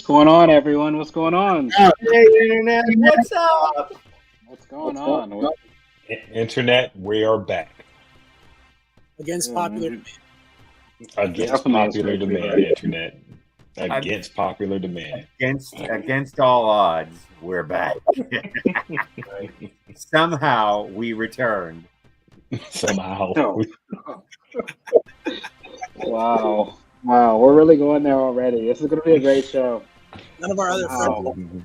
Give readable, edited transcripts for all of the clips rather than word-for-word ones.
going on, everyone? What's going on? Hey, Internet, what's up? What's going on? Internet, we are back. Against popular demand. Against Definitely popular is demand, great. Internet. Against popular demand. Against all odds, we're back. Somehow we returned. Somehow. No. Wow. We're really going there already. This is going to be a great show. None of our other Wow. friends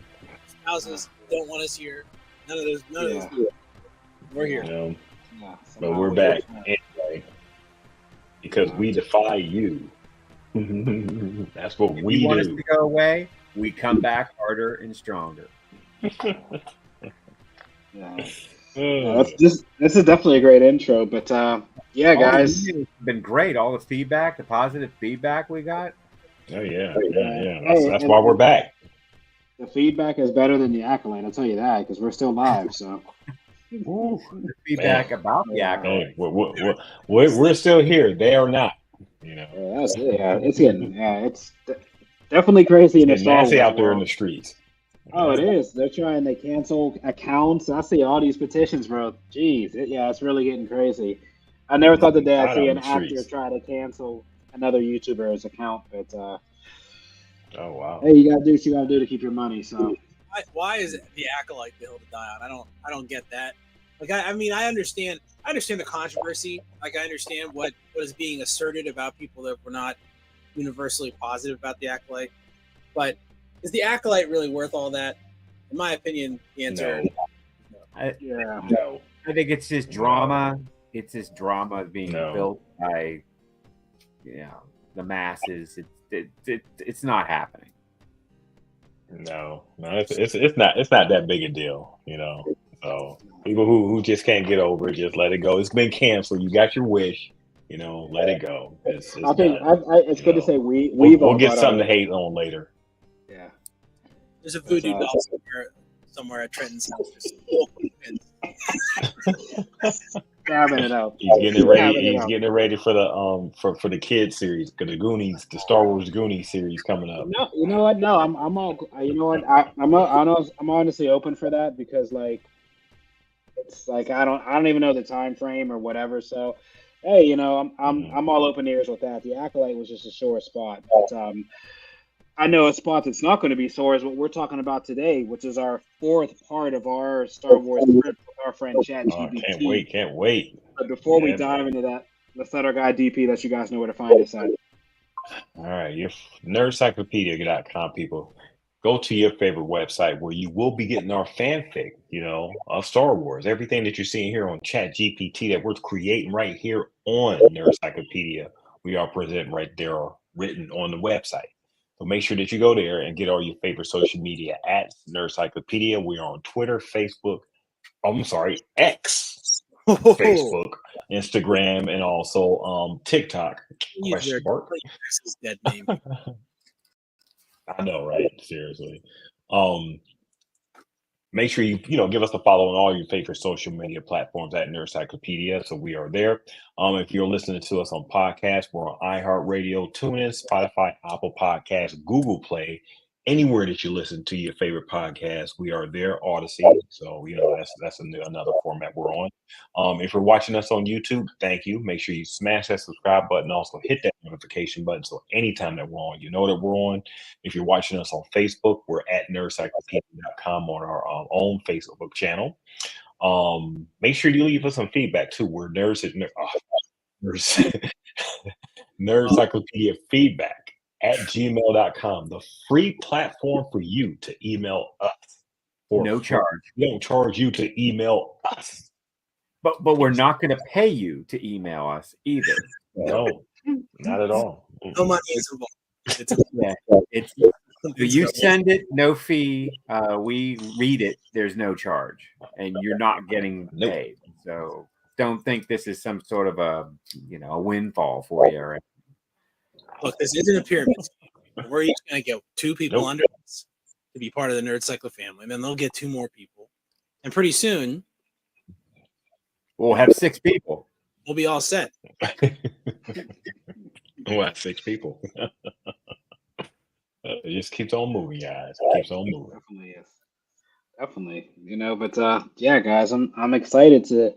spouses don't want us here. None of those. We're here. Yeah, But we're back anyway. Because we defy you. That's what we You want us do. to go away? We come back harder and stronger. Yeah. This is definitely a great intro, but yeah, guys. It's been great. All the feedback, the positive feedback we got. Oh yeah. Hey, That's why we're back. The feedback is better than the accolade. I'll tell you that because we're still live. So The feedback about the accolade. Hey, we're still here. They are not. You know. It's definitely crazy in the It's Star nasty Wars out there in world. the streets. Oh, it is. They're trying to cancel accounts. I see all these petitions, bro. Jeez, it's really getting crazy. I never thought the day I'd Out see on an the actor streets. try to cancel another YouTuber's account, but Oh wow. hey, you gotta do what you gotta do to keep your money. So Why is it the acolyte the hill to die on? I don't get that. Like I mean I understand the controversy. Like I understand what is being asserted about people that were not universally positive about the acolyte. But is the acolyte really worth all that? In my opinion, the answer is yeah. No. I think it's just drama. It's this drama being built by, the masses. It's not happening. No, it's not that big a deal, you know. So people who just can't get over it, just let it go. It's been canceled. You got your wish, let it go. It's I think done. it's good to say we've We'll all get got something our, to hate on later. Yeah. there's a voodoo doll somewhere at Trenton's house. Stabbing it out. He's getting it ready. Stabbing it He's out. getting it ready for the for the kids series, the Goonies, the Star Wars Goonies series coming up. No, you know what? No, I'm all. You know what? I'm honestly open for that because like it's like I don't even know the time frame or whatever. So, hey, I'm all open ears with that. The acolyte was just a sore spot, but I know a spot that's not going to be sore is what we're talking about today, which is our fourth part of our Star Wars trip with our friend ChatGPT. Can't wait. But before we dive into that, let's let our guy DP let you guys know where to find us at. All right, your nerdcyclopedia.com people. Go to your favorite website where you will be getting our fanfic, of Star Wars. Everything that you're seeing here on ChatGPT that we're creating right here on Nerdcyclopedia, we are presenting right there, written on the website. So make sure that you go there and get all your favorite social media at Nerdcyclopedia. We are on Twitter, Facebook. X, Facebook, Instagram, and also TikTok. Question mark. Dead name. I know, right? Seriously. Make sure you give us a follow on all your favorite social media platforms at Nerdcyclopedia. So we are there. If you're listening to us on podcasts, we're on iHeartRadio, TuneIn, Spotify, Apple Podcasts, Google Play, anywhere that you listen to your favorite podcast, we are there. Odyssey. So that's another format we're on. If you're watching us on YouTube, thank you. Make sure you smash that subscribe button. Also hit that notification button so anytime that we're on, you know that we're on. If you're watching us on Facebook, we're at nerdcyclopedia.com on our own Facebook channel. Make sure you leave us some feedback too. We're nerdcyclopedia feedback at gmail.com, the free platform for you to email us. No charge. We don't charge you to email us. But we're not going to pay you to email us either. No, not at all. No money is involved. It's you send it, no fee. We read it, there's no charge, and you're not getting paid. So don't think this is some sort of a windfall for you. Right? Look, this isn't a pyramid. We're each going to get two people under us to be part of the Nerd Cyclo family, and then they'll get two more people, and pretty soon we'll have 6 people. We'll be all set. We'll have 6 people. It just keeps on moving, guys. It keeps on moving. Definitely is. Definitely. But yeah, guys, I'm excited to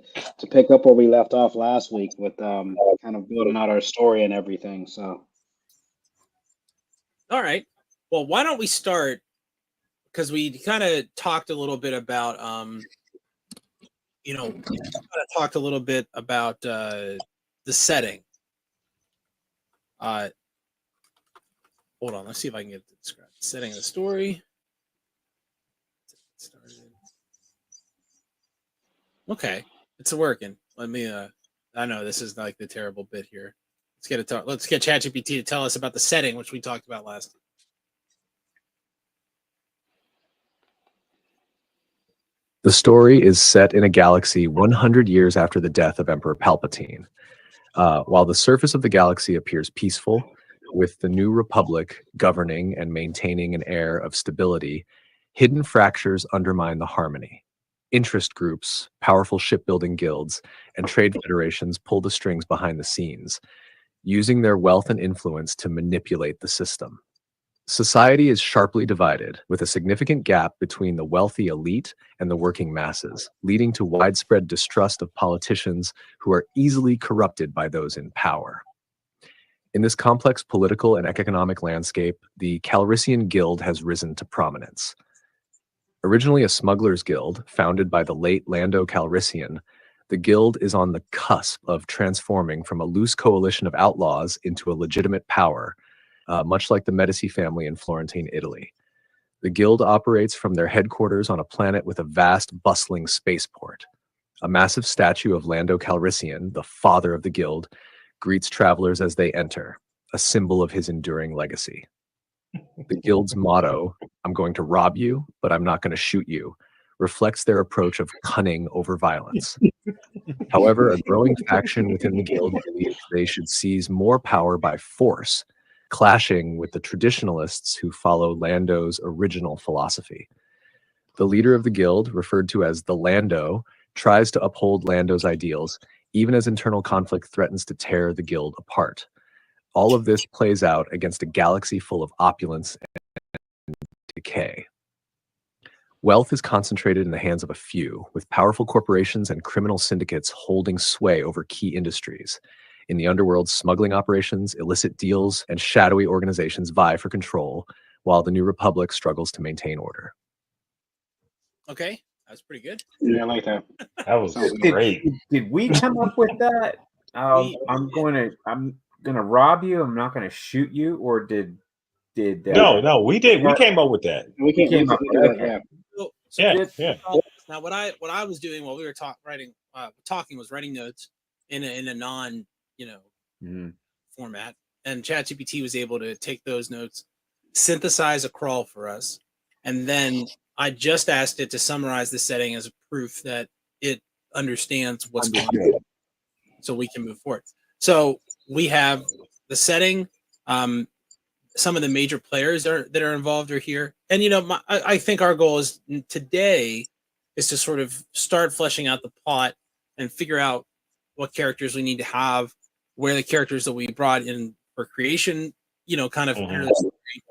pick up where we left off last week with kind of building out our story and everything. So All right. Well, why don't we start? Because we kind of talked a little bit about talked a little bit about the setting. Hold on, let's see if I can get the describe setting of the story. Okay, it's working. Let me. I know this is like the terrible bit here. Let's get ChatGPT to tell us about the setting, which we talked about last time. The story is set in a galaxy 100 years after the death of Emperor Palpatine. While the surface of the galaxy appears peaceful, with the New Republic governing and maintaining an air of stability, hidden fractures undermine the harmony. Interest groups, powerful shipbuilding guilds, and trade federations pull the strings behind the scenes, using their wealth and influence to manipulate the system. Society is sharply divided, with a significant gap between the wealthy elite and the working masses, leading to widespread distrust of politicians who are easily corrupted by those in power. In this complex political and economic landscape, the Calrissian Guild has risen to prominence. Originally a smugglers' guild founded by the late Lando Calrissian, the guild is on the cusp of transforming from a loose coalition of outlaws into a legitimate power, much like the Medici family in Florentine Italy. The guild operates from their headquarters on a planet with a vast, bustling spaceport. A massive statue of Lando Calrissian, the father of the guild, greets travelers as they enter, a symbol of his enduring legacy. The guild's motto, "I'm going to rob you, but I'm not going to shoot you," reflects their approach of cunning over violence. However, a growing faction within the guild believes they should seize more power by force, clashing with the traditionalists who follow Lando's original philosophy. The leader of the guild, referred to as the Lando, tries to uphold Lando's ideals, even as internal conflict threatens to tear the guild apart. All of this plays out against a galaxy full of opulence and decay. Wealth is concentrated in the hands of a few, with powerful corporations and criminal syndicates holding sway over key industries. In the underworld, smuggling operations, illicit deals, and shadowy organizations vie for control, while the New Republic struggles to maintain order. Okay, that's pretty good. yeah, I like that. That was Sounds great. Did we come up with that? I'm gonna rob you. I'm not gonna shoot you. Or did No, we did. We came up with that. We came up with that, okay. yeah. Yeah. Now, what I was doing while we were talking was writing notes in a non format, and ChatGPT was able to take those notes, synthesize a crawl for us, and then I just asked it to summarize the setting as a proof that it understands what's going on, so we can move forward. So we have the setting. Some of the major players that are involved are here, and I think our goal is today is to sort of start fleshing out the plot and figure out what characters we need to have, where the characters that we brought in for creation, kind of enter the story,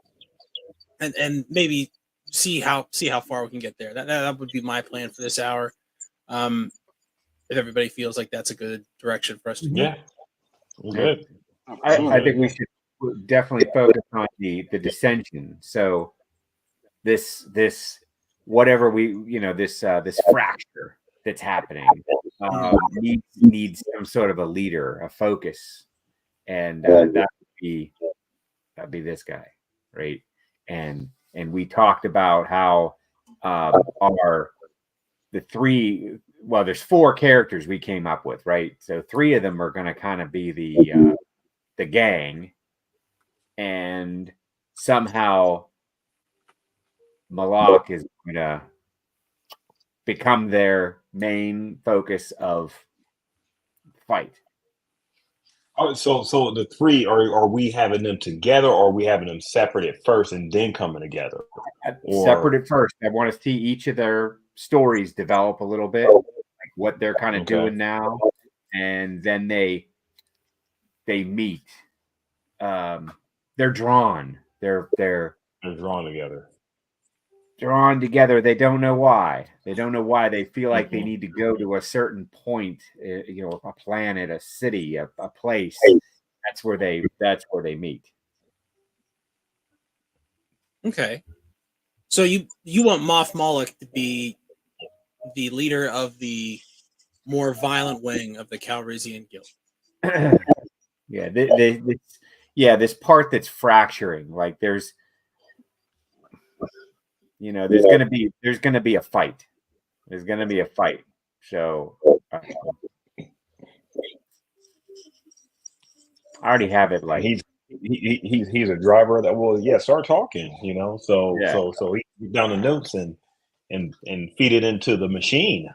and maybe see how far we can get there. That would be my plan for this hour. If everybody feels like that's a good direction for us to go. Yeah, good. I think we should definitely focus on the dissension. So this whatever this fracture that's happening needs some sort of a leader, a focus, and that'd be this guy, right? And we talked about how there's 4 characters we came up with, right? So 3 of them are going to kind of be the gang, and somehow Malak is going to become their main focus of fight. So the 3 are we having them together, or are we having them separate at first and then coming together? Separate at first. I want to see each of their stories develop a little bit, like what they're kind of doing now, and then they meet. They're drawn. They're They're drawn together. Drawn together. They don't know why. They don't know why. They feel like they need to go to a certain point, a planet, a city, a place. That's where they meet. Okay. So you want Moff Moloch to be the leader of the more violent wing of the Calrissian Guild. Yeah, this part that's fracturing. Like there's gonna be a fight. There's gonna be a fight. So I already have it. Like he's a driver that start talking. So Yeah. so he down the notes and feed it into the machine.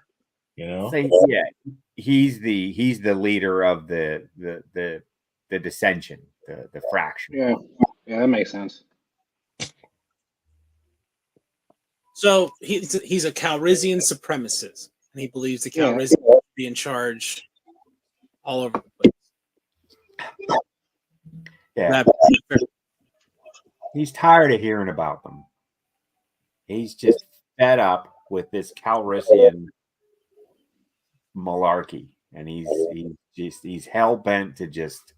So, yeah, he's the leader of the dissension, the fraction. Yeah, that makes sense. So he's a Calrissian supremacist, and he believes the Calrissians should be in charge all over the place. Yeah. He's tired of hearing about them. He's just fed up with this Calrissian malarkey, and he's hell bent to just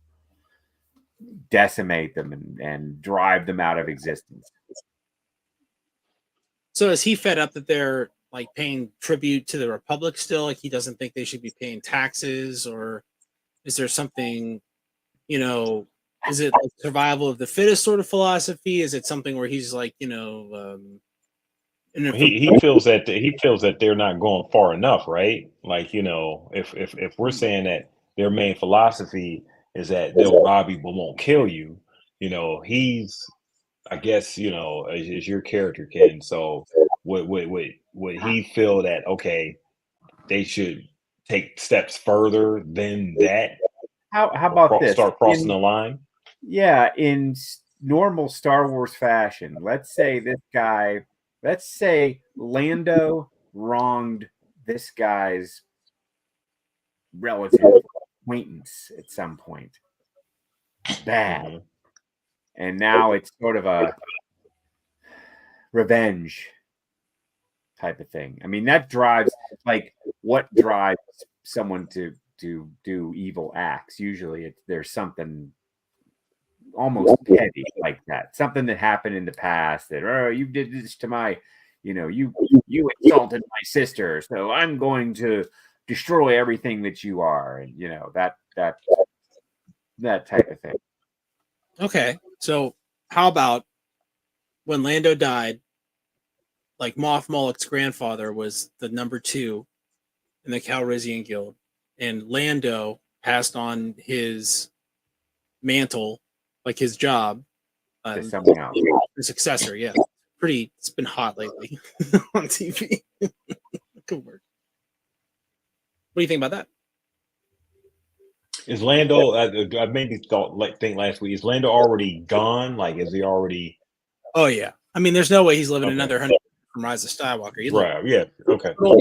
decimate them and drive them out of existence. So is he fed up that they're like paying tribute to the Republic still? Like he doesn't think they should be paying taxes, or is there something, is it like survival of the fittest sort of philosophy? Is it something where he's like, he feels that they're not going far enough, right? Like, if we're saying that their main philosophy is that they'll rob you but won't kill you, he's, I guess, as your character, Ken. So would he feel that, okay, they should take steps further than that? How about this? Start crossing the line? Yeah, in normal Star Wars fashion, let's say Lando wronged this guy's relative acquaintance at some point. Bad. And now it's sort of a revenge type of thing. I mean, that drives, like, what drives someone to do evil acts? Usually there's something almost petty like that. Something that happened in the past that, you did this to my, you insulted my sister, so I'm going to destroy everything that you are. And, that type of thing. Okay. So how about when Lando died, like Moff Moloch's grandfather was the number 2 in the Calrissian Guild, and Lando passed on his mantle, like his job, to someone else. The successor. Yeah, it's been hot lately on TV. Good work. What do you think about that? Is Lando? I maybe think last week. Is Lando already gone? Like, is he already? Oh yeah. I mean, there's no way he's living another 100 from Rise of Skywalker. Right. Yeah. Okay. You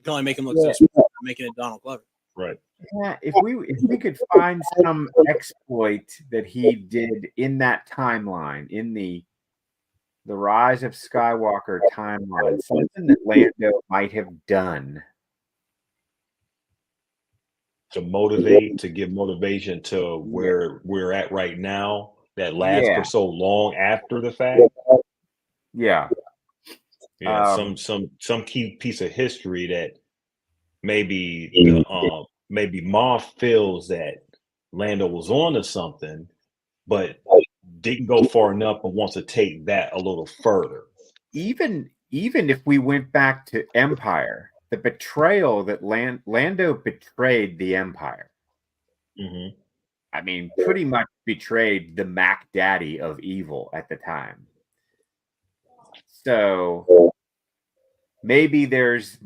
can only make him look so smart, making it Donald Glover. Right. Yeah. If we could find some exploit that he did in that timeline, in the Rise of Skywalker timeline, something that Lando might have done to give motivation to where we're at right now, that lasts for so long after the fact. Yeah. Some key piece of history that maybe maybe Moff feels that Lando was on to something, but didn't go far enough, but wants to take that a little further. Even if we went back to Empire, the betrayal that Lando betrayed the Empire. Mm-hmm. I mean, pretty much betrayed the Mac Daddy of evil at the time. So maybe there's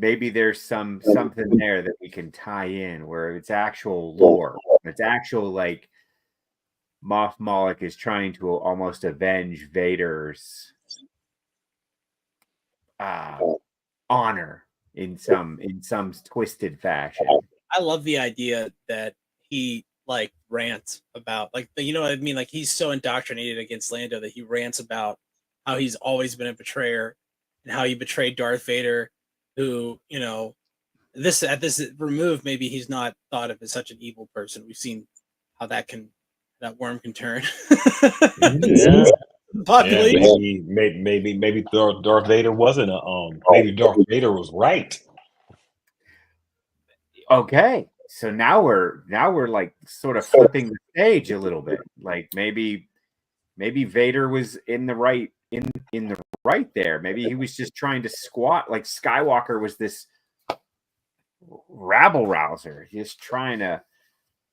something there that we can tie in where it's actual lore. It's actual, like, Moff Moloch is trying to almost avenge Vader's honor in some twisted fashion. I love the idea that he, like, rant about like you know what I mean? Like he's so indoctrinated against Lando that he rants about how he's always been a betrayer and how he betrayed Darth Vader, who, you know, this at this remove, maybe he's not thought of as such an evil person. We've seen how that worm can turn. Yeah. Population. Yeah, maybe Darth Vader wasn't a maybe Darth Vader was right. Okay, so now we're like sort of flipping the stage a little bit. Like maybe Vader was in the right there. Maybe he was just trying to squat. Like Skywalker was this rabble rouser, just trying to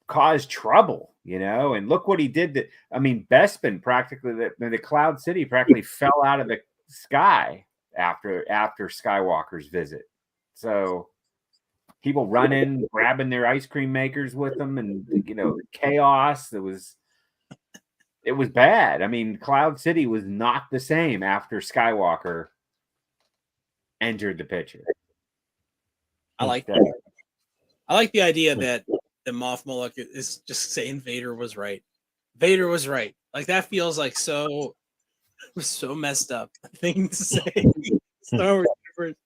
cause trouble, you know. And look what he did. I mean, Bespin practically the Cloud City practically fell out of the sky after Skywalker's visit. So people running, grabbing their ice cream makers with them, and you know, chaos. It was bad. I mean, Cloud City was not the same after Skywalker entered the picture. I like that. I like the idea that the Moff Moloch is just saying Vader was right. Vader was right. Like that feels like so messed up thing to say. Star Wars universe.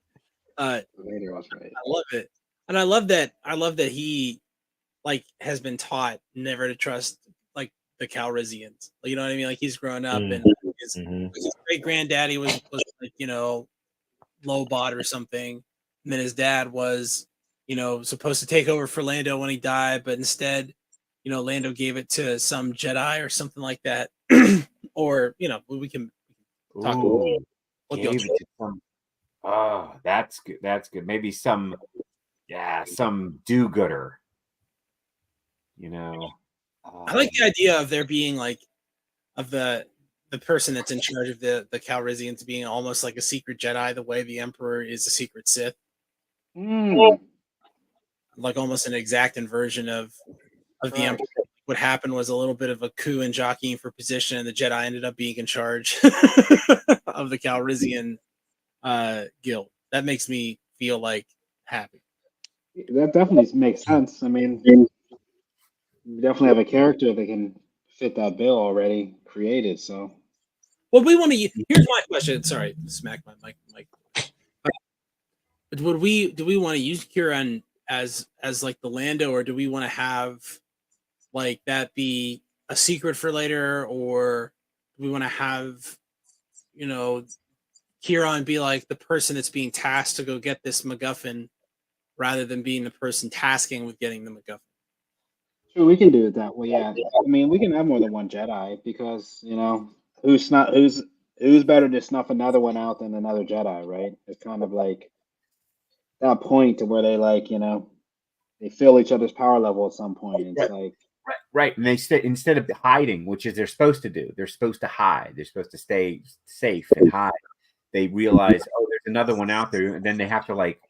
Vader was right. I love it, and I love that he like has been taught never to trust like the Calrissians. You know what I mean? Like he's grown up and his great granddaddy was like, you know, Lobot or something, and then his dad was, you know, supposed to take over for Lando when he died, but instead, you know, Lando gave it to some Jedi or something like that. Or, you know, we can talk Ooh, about gave it to some. Oh, that's good. That's good. Maybe some do-gooder. You know. I like the idea of there being like of the person that's in charge of the Calrissians being almost like a secret Jedi, the way the Emperor is a secret Sith. Like almost an exact inversion of the Emperor. What happened was a little bit of a coup and jockeying for position, and the Jedi ended up being in charge of the Calrissian guild. That makes me feel like happy. That definitely makes sense. I mean, we definitely have a character that can fit that bill already created. So, Well, we want to. Here's my question. Sorry, smack my mic. Do we want to use Kieran as like the Lando, or do we want to have like that be a secret for later, or do we want to have, you know, Kieran be like the person that's being tasked to go get this MacGuffin rather than being the person tasking with getting the MacGuffin? sure, we can do it that way. Yeah, I mean, we can have more than one Jedi because you know who's better to snuff another one out than another Jedi, right? It's kind of like that point to where they like, you know, they feel each other's power level at some point. It's like Right. And they instead of hiding, which is they're supposed to do, they're supposed to hide. They're supposed to stay safe and hide. They realize, oh, there's another one out there, and then they have to like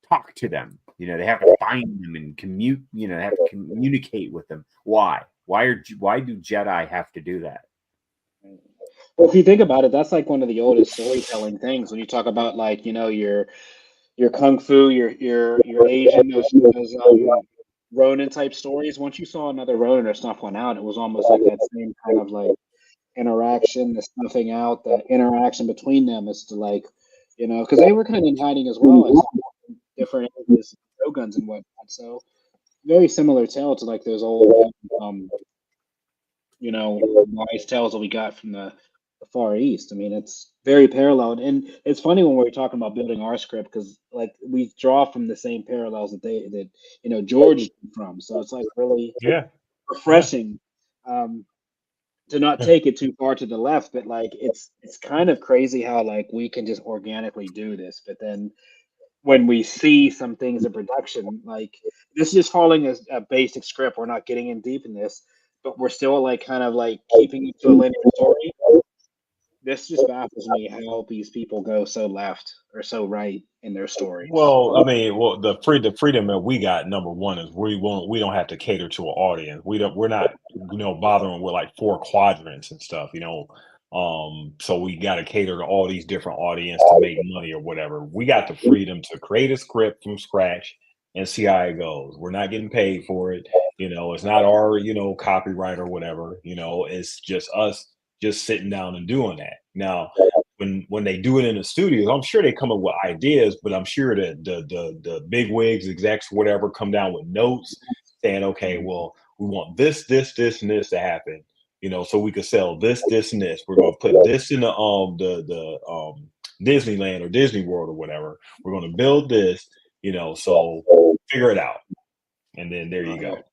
talk to them. You know, they have to find them and commute. You know, they have to communicate with them. Why? Why do Jedi have to do that? well, if you think about it, that's like one of the oldest storytelling things when you talk about like, you know, your kung fu, your Asian, those Ronin type stories. Once you saw another Ronin or snuff one out, it was almost like that same kind of like interaction, the snuffing out, the interaction between them is to like, you know, because they were kind of in hiding as well as different areas, guns and whatnot. So very similar tale to like those old, you know, wise tales that we got from the Far East. I mean, it's very parallel, and it's funny when we're talking about building our script because like we draw from the same parallels that you know George did from. So it's like really refreshing. To not take it too far to the left, but like it's kind of crazy how like we can just organically do this, but then when we see some things in production, like this is just following a basic script. We're not getting in deep in this, but we're still like kind of like keeping it to a linear story. This just baffles me how these people go so left or so right in their stories. Well, I mean, the freedom that we got, number one, is we don't have to cater to an audience. We're not, you know, bothering with like 4 quadrants and stuff, you know. So we got to cater to all these different audience to make money or whatever. We got the freedom to create a script from scratch and see how it goes. We're not getting paid for it. You know, it's not our, copyright or whatever. It's just us just sitting down and doing that. Now, when they do it in the studios, I'm sure they come up with ideas, but I'm sure that the big wigs, execs, whatever, come down with notes saying, okay, well, we want this, and this to happen, so we could sell this, and this. We're gonna put this in the Disneyland or Disney World or whatever. We're gonna build this, so figure it out. And then there you go.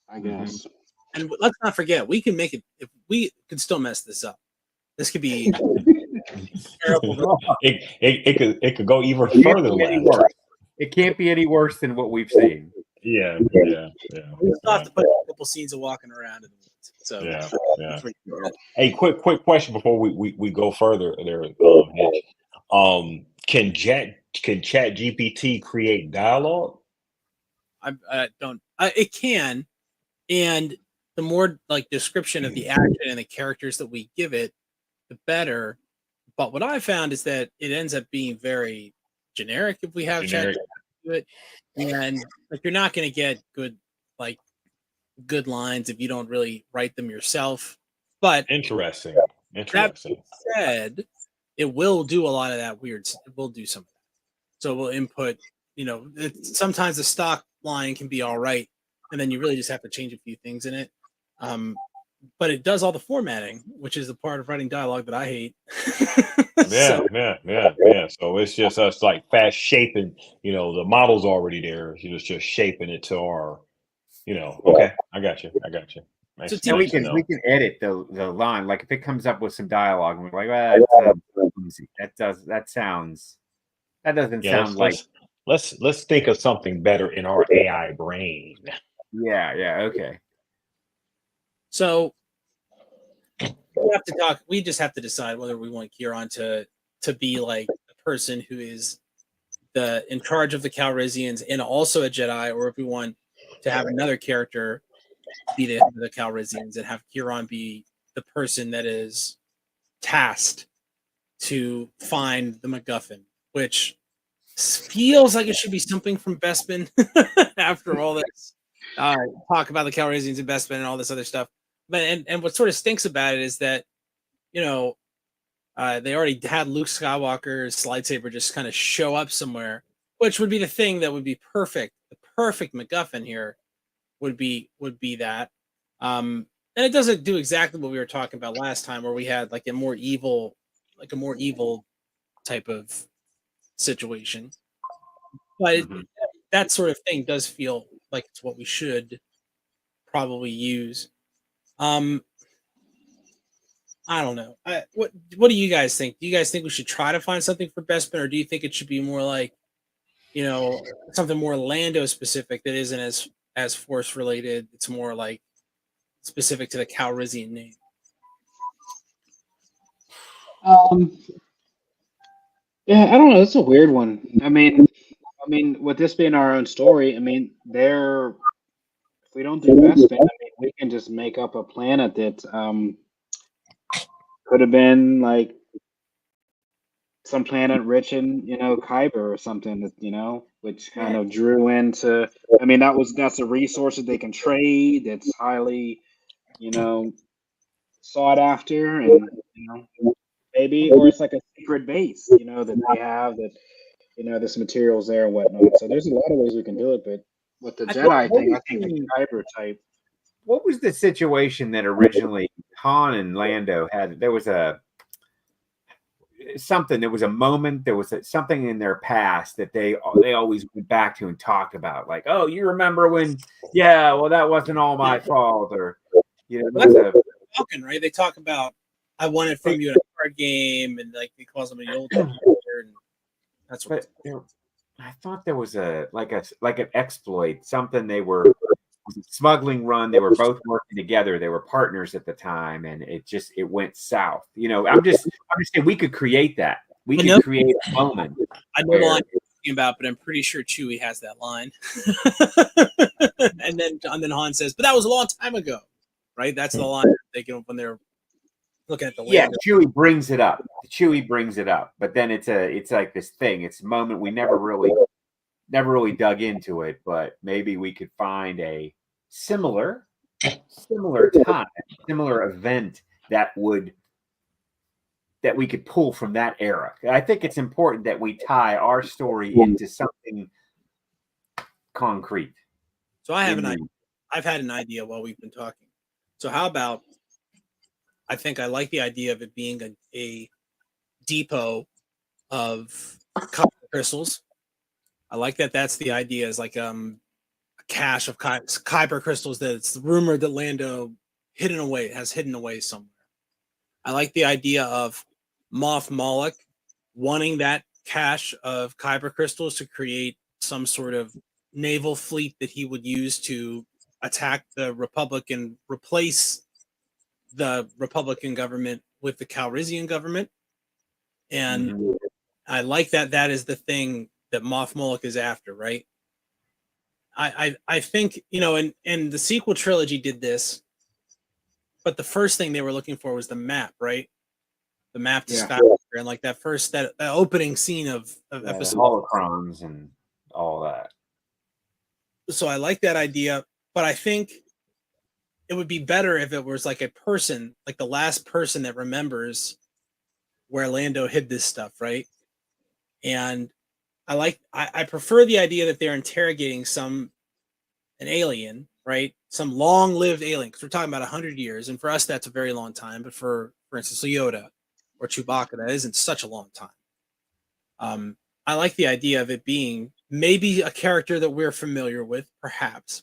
I guess. And let's not forget, we can make it. If we could still mess this up, this could be terrible. It could go even It can't further be any left. worse. It can't be any worse than what we've seen. Yeah. We still have to put a couple scenes of walking around in the woods. So Yeah. Hey, quick question before we go further there, Hitch. Can ChatGPT create dialogue? I don't. It can, and the more like description of the action and the characters that we give it, the better. But what I found is that it ends up being very generic if we have ChatGPT do it, and like you're not going to get good lines if you don't really write them yourself. But Interesting. That being said, it will do a lot of that weird. It will do some of that. So we'll input. Sometimes the stock line can be all right, and then you really just have to change a few things in it. But it does all the formatting, which is the part of writing dialogue that I hate. Yeah. So it's just us like fast shaping, the model's already there. You're just shaping it to our, okay. I got you. So we can edit the line. Like if it comes up with some dialogue and we're like, well, that doesn't sound like. Let's think of something better in our AI brain. Yeah, okay. So we just have to decide whether we want Kieran to be like the person who is in charge of the Calrissians and also a Jedi, or if we want to have another character be the Calrissians and have Kieran be the person that is tasked to find the MacGuffin, which feels like it should be something from Bespin after all this talk about the Calrissians and Bespin and all this other stuff. But and what sort of stinks about it is that they already had Luke Skywalker's lightsaber just kind of show up somewhere, which would be the thing that would be perfect. The perfect MacGuffin here would be that. And it doesn't do exactly what we were talking about last time, where we had like a more evil type of situation. But that sort of thing does feel like it's what we should probably use. I don't know. What do you guys think? Do you guys think we should try to find something for Bespin, or do you think it should be more like, something more Lando specific that isn't as Force related? It's more like specific to the Calrissian name. Yeah, I don't know. It's a weird one. I mean, with this being our own story, if we don't do Bespin, we can just make up a planet that could have been like some planet rich in, Kyber or something that, which kind of drew into, that's a resource that they can trade. That's highly, sought after, and, maybe, or it's like a secret base, that they have that, this material's there and whatnot. So there's a lot of ways we can do it, but with the Jedi thing, I think the Kyber type. What was the situation that originally Han and Lando had? There was a moment, there was something in their past that they always went back to and talked about, like, oh, you remember when? Yeah, well, that wasn't all my fault, or Falcon, right? They talk about I won it from you in a card game, and like they call them an old computer, and that's what. I thought there was like an exploit, something they were. Smuggling run. They were both working together. They were partners at the time, and it went south. I'm just saying we could create that. We could create a moment. I know the line you're talking about, but I'm pretty sure Chewie has that line. and then Han says, "But that was a long time ago," right? That's the line they get when they're looking at the land. Yeah, Chewie brings it up. But then it's like this thing. It's a moment we never really dug into it, but maybe we could find a similar time, similar event that we could pull from that era. I think it's important that we tie our story into something concrete. So I have an idea. I've had an idea while we've been talking. So how about, I think I like the idea of it being a depot of copper crystals. I like that. That's the idea, is like a cache of kyber crystals that it's rumored that Lando has hidden away somewhere. I like the idea of Moff Moloch wanting that cache of kyber crystals to create some sort of naval fleet that he would use to attack the Republic and replace the Republican government with the Calrissian government. And I like that that is the thing that Moff Moloch is after, right? I think, you know, and the sequel trilogy did this, but the first thing they were looking for was the map, right? The map to Skywalker, and like that opening scene of episode holocrons and all that. So I like that idea, but I think it would be better if it was like a person, like the last person that remembers where Lando hid this stuff, right? And I prefer the idea that they're interrogating an alien, right? Some long-lived alien, because we're talking about 100 years, and for us that's a very long time, but for instance, Yoda or Chewbacca, that isn't such a long time. I like the idea of it being maybe a character that we're familiar with, perhaps,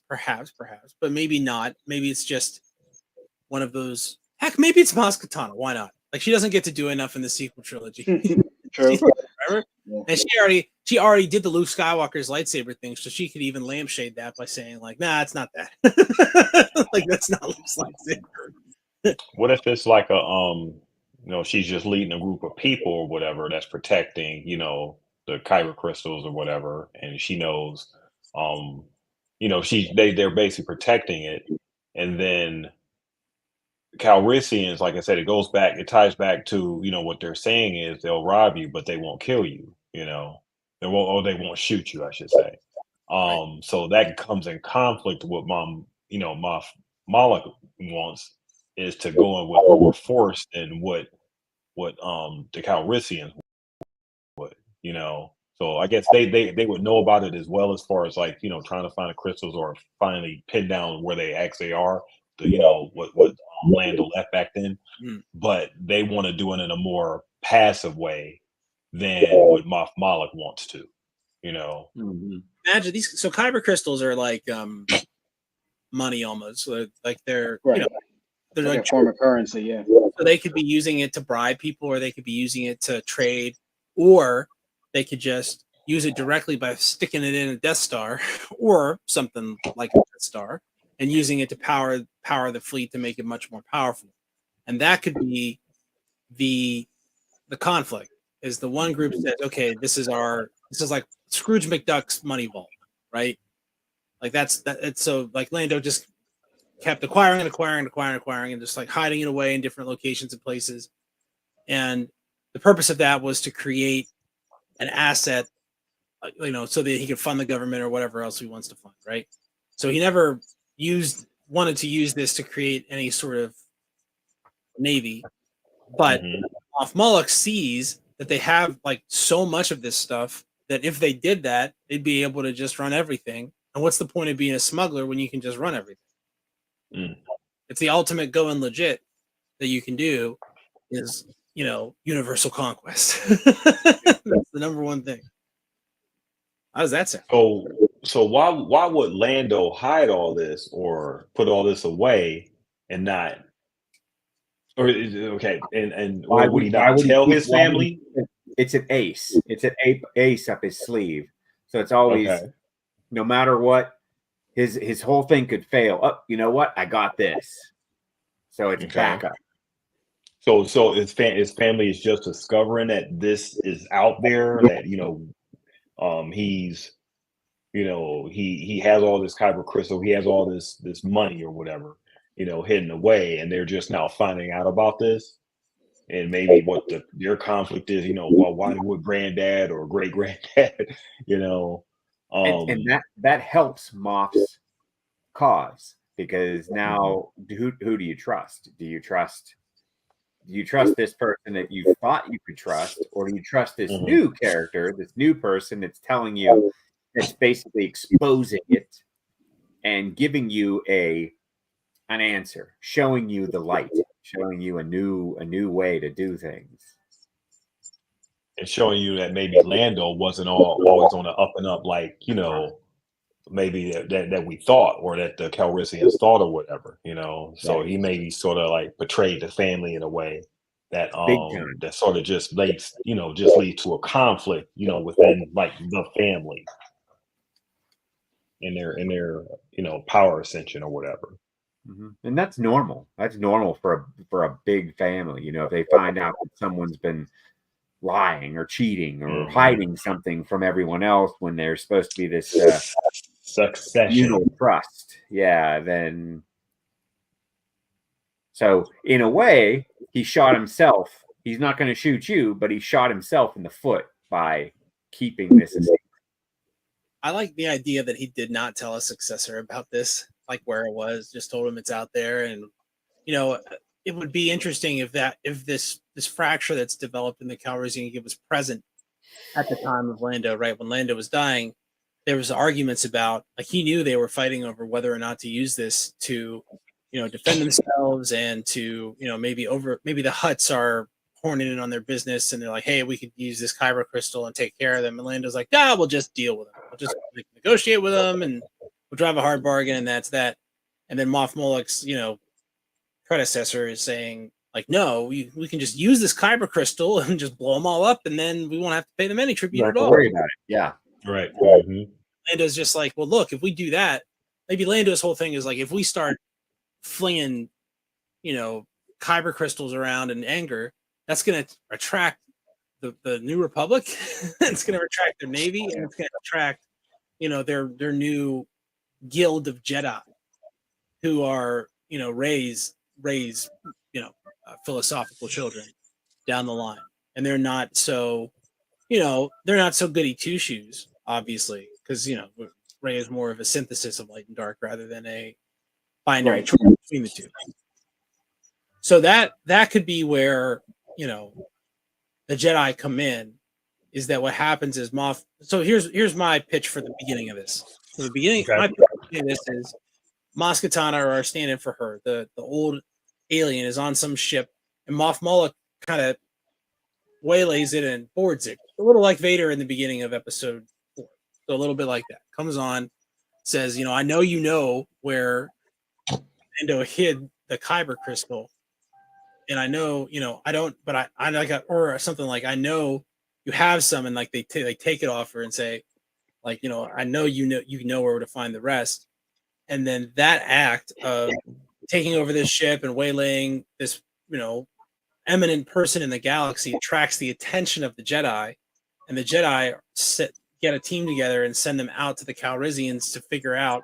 but maybe not. Maybe it's just one of those. Heck, maybe it's Maz Kanata. Why not? Like, she doesn't get to do enough in the sequel trilogy. True. And she already did the Luke Skywalker's lightsaber thing, so she could even lampshade that by saying like, "Nah, it's not that. Like, that's not Luke's lightsaber." What if it's like a you know, she's just leading a group of people or whatever that's protecting, you know, the kyber crystals or whatever, and she knows, you know, they're basically protecting it, and then Calrissians, like I said, it ties back to, you know, what they're saying is they'll rob you, but they won't kill you, you know, they won't shoot you, I should say. So that comes in conflict with Moff Moloch wants, is to go in with more force than what the Calrissians would, you know. So I guess they would know about it as well, as far as like, you know, trying to find the crystals or finally pin down where they actually are, you know, what Lando left back then. But they want to do it in a more passive way than what Moff Moloch wants to, you know. Imagine these. So kyber crystals are like money almost. So like they're Right. you know, they're Like like a form of currency, yeah. So they could be using it to bribe people, or they could be using it to trade, or they could just use it directly by sticking it in a Death Star or something like a Death Star, and using it to power the fleet to make it much more powerful. And that could be the conflict. Is the one group says, okay, this is like Scrooge McDuck's money vault, right? Like it's so like Lando just kept acquiring and just like hiding it away in different locations and places. And the purpose of that was to create an asset, you know, so that he could fund the government or whatever else he wants to fund, right? So he never wanted to use this to create any sort of navy. But Moff Moloch sees that they have like so much of this stuff that if they did that, they'd be able to just run everything. And what's the point of being a smuggler when you can just run everything? It's the ultimate going legit that you can do is, you know, universal conquest. That's the number one thing. How does that sound? So why would Lando hide all this or put all this away and not, or is it okay? And why would he not tell his family? It's an ace. It's an ace up his sleeve. So it's always, no matter what, his whole thing could fail. Oh, you know what? I got this. So it's backup. So his family is just discovering that this is out there, that, you know, he's, you know, he has all this kyber crystal, he has all this money or whatever, you know, hidden away, and they're just now finding out about this. And maybe what their conflict is, you know, well, why would granddad or great granddad, you know, and that helps Moff's cause, because now who do you trust? Do you trust this person that you thought you could trust, or do you trust this new character, this new person that's telling you, that's basically exposing it and giving you an answer, showing you the light, showing you a new way to do things, and showing you that maybe Lando wasn't always on the up and up, like, you know, maybe that we thought, or that the Calrissians thought, or whatever, you know. So Right. he maybe sort of like betrayed the family in a way that Big time. that sort of just leads to a conflict, you know, within like the family in their power ascension or whatever. And that's normal. That's normal for a big family. You know, if they find out that someone's been lying or cheating or hiding something from everyone else when they're supposed to be this succession trust, then. So in a way, he shot himself. He's not going to shoot you, but he shot himself in the foot by keeping this a secret. I like the idea that he did not tell a successor about this, like where it was, just told him it's out there. And, you know, it would be interesting if this fracture that's developed in the Calrissian was present at the time of Lando, right? When Lando was dying, there was arguments about, like, he knew they were fighting over whether or not to use this to, you know, defend themselves, and to, you know, maybe the Hutts are horning in on their business, and they're like, hey, we could use this kyber crystal and take care of them. And Lando's like, nah, we'll just deal with them. We'll just negotiate with them, and we'll drive a hard bargain, and that's that. And then Moff Molek's, you know, predecessor is saying, like, no, we can just use this kyber crystal and just blow them all up, and then we won't have to pay them any tribute at all. Worry about it. Yeah. Right. Lando's just like, well, look, if we do that, maybe Lando's whole thing is like, if we start flinging, you know, kyber crystals around in anger, that's going to attract the New Republic. It's going to attract their navy, and it's going to attract, you know, their new guild of Jedi, who are, you know, raise you know, philosophical children down the line, and they're not so goody two shoes, obviously, because, you know, Rey is more of a synthesis of light and dark rather than a binary choice between the two. So that could be where, you know, the Jedi come in. Is that what happens is Moff? So here's my pitch for the beginning of this. So the beginning, my pitch of this is Maz Kanata, or stand-in for her, the old alien, is on some ship, and Moff Molek kind of waylays it and boards it, a little like Vader in the beginning of Episode 4. So a little bit like that. Comes on, says, you know, I know you know where Lando hid the kyber crystal, and I know, you know, I don't, but I like, or something like, I know you have some, and like they take it off her and say, like, you know, I know you know where to find the rest. And then that act of taking over this ship and waylaying this, you know, eminent person in the galaxy attracts the attention of the Jedi, and the Jedi get a team together and send them out to the Calrissians to figure out,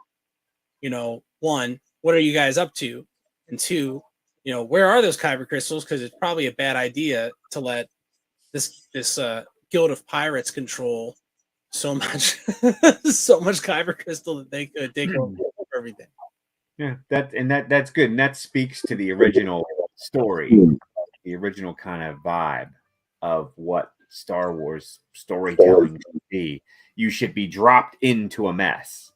you know, one, what are you guys up to? And two, you know, where are those kyber crystals? Because it's probably a bad idea to let this guild of pirates control so much kyber crystal that they could take over everything. Yeah, that's good, and that speaks to the original story, the original kind of vibe of what Star Wars storytelling should be. You should be dropped into a mess.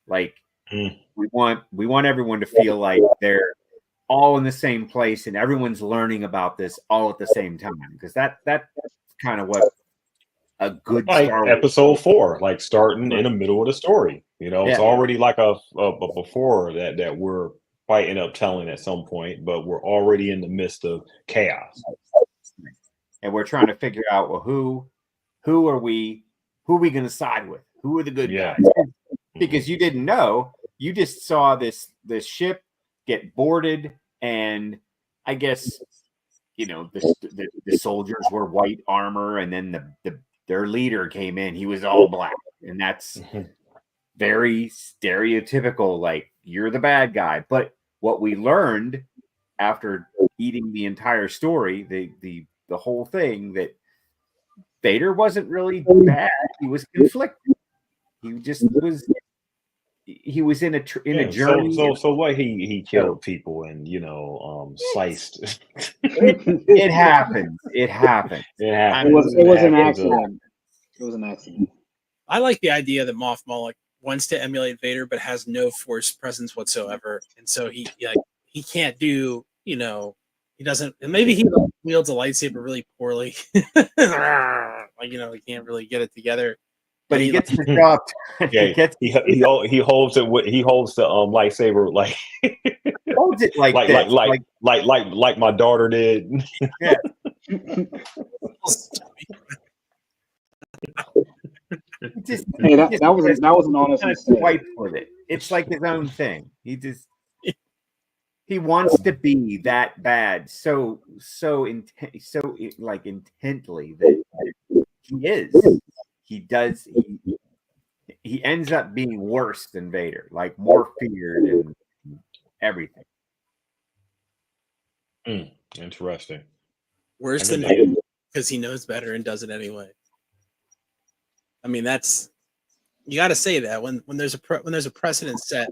Like, we want everyone to feel like they're all in the same place, and everyone's learning about this all at the same time, because that's kind of what a good like Star Wars Episode 4, like starting in the middle of the story. You know, it's already like a before that we're fighting up telling at some point, but we're already in the midst of chaos, and we're trying to figure out, well, who are we going to side with? Who are the good guys? Because you didn't know, you just saw this ship get boarded, and I guess, you know, the soldiers were white armor, and then their leader came in, he was all black, and that's very stereotypical, like, you're the bad guy. But what we learned after eating the entire story, the whole thing, that Vader wasn't really bad. He was conflicted. He just was, he was in a Yeah, journey. so what? He killed people and sliced. It happens. It happens. It It happens. was an happens, accident. It was an accident. I like the idea that Moff Moloch wants to emulate Vader, but has no force presence whatsoever, and so he can't do, he doesn't, and maybe he wields a lightsaber really poorly, he can't really get it together. But he gets the job. Yeah, he holds it. He holds the lightsaber like holds it like like my daughter did. Yeah. Hey, that was an honest mistake. Swipe with it. It's like his own thing. He wants to be that bad so intently that he is. He ends up being worse than Vader, like more feared and everything. Interesting. Worse than Vader because he knows better and does it anyway. I mean, you got to say that when there's a precedent set,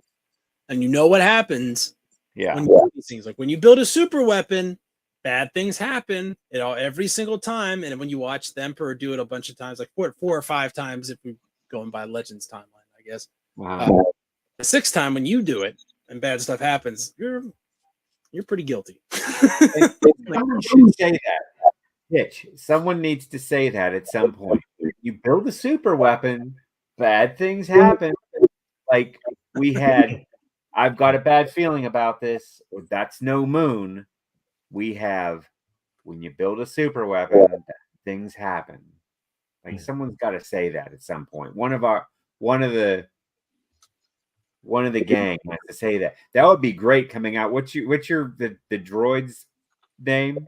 and you know what happens. Yeah. When you do these things, like when you build a super weapon, bad things happen. Every single time, and when you watch the Emperor do it a bunch of times, like four or five times, if we're going by Legends timeline, I guess. Wow. The sixth time when you do it and bad stuff happens, you're pretty guilty. Someone should say that. Hitch. Someone needs to say that at some point. You build a super weapon, bad things happen. Like we had, I've got a bad feeling about this. That's no moon. We have, when you build a super weapon, things happen. Like someone's got to say that at some point. One of the gang has to say that. That would be great coming out. What's the droid's name?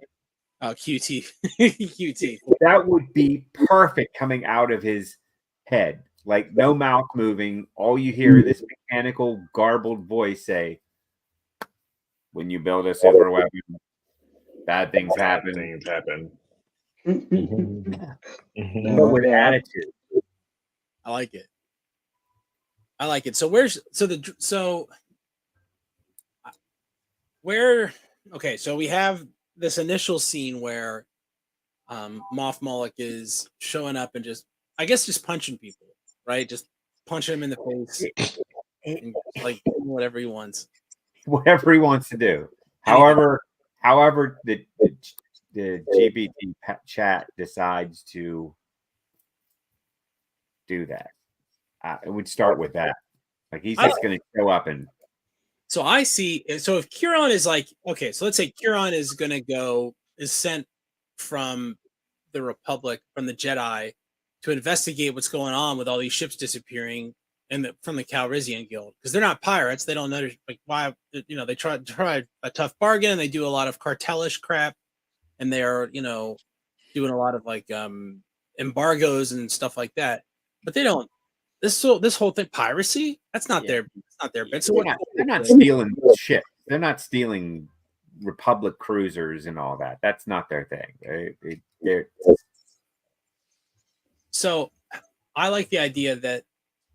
QT. QT. That would be perfect coming out of his head. Like no mouth moving. All you hear is this mechanical, garbled voice say, when you build a super weapon, bad things happen. But with attitude. I like it. So so we have this initial scene where Moff Moloch is showing up and just punching people, right? Just punching him in the face and like doing whatever he wants. Whatever he wants to do. However, the GPT chat decides to do that. It would start with that. Like he's just going to show up and. So I see. So if Kieran is like, okay, so let's say Kieran is going to is sent from the Republic, from the Jedi, to investigate what's going on with all these ships disappearing from the Calrissian Guild, because they're not pirates. They don't know like why. They try a tough bargain and they do a lot of cartelish crap, and they are doing a lot of like embargoes and stuff like that. But they don't. This whole thing, piracy, that's not their bit. So they're not stealing shit. They're not stealing Republic cruisers and all that. That's not their thing. They're. So I like the idea that.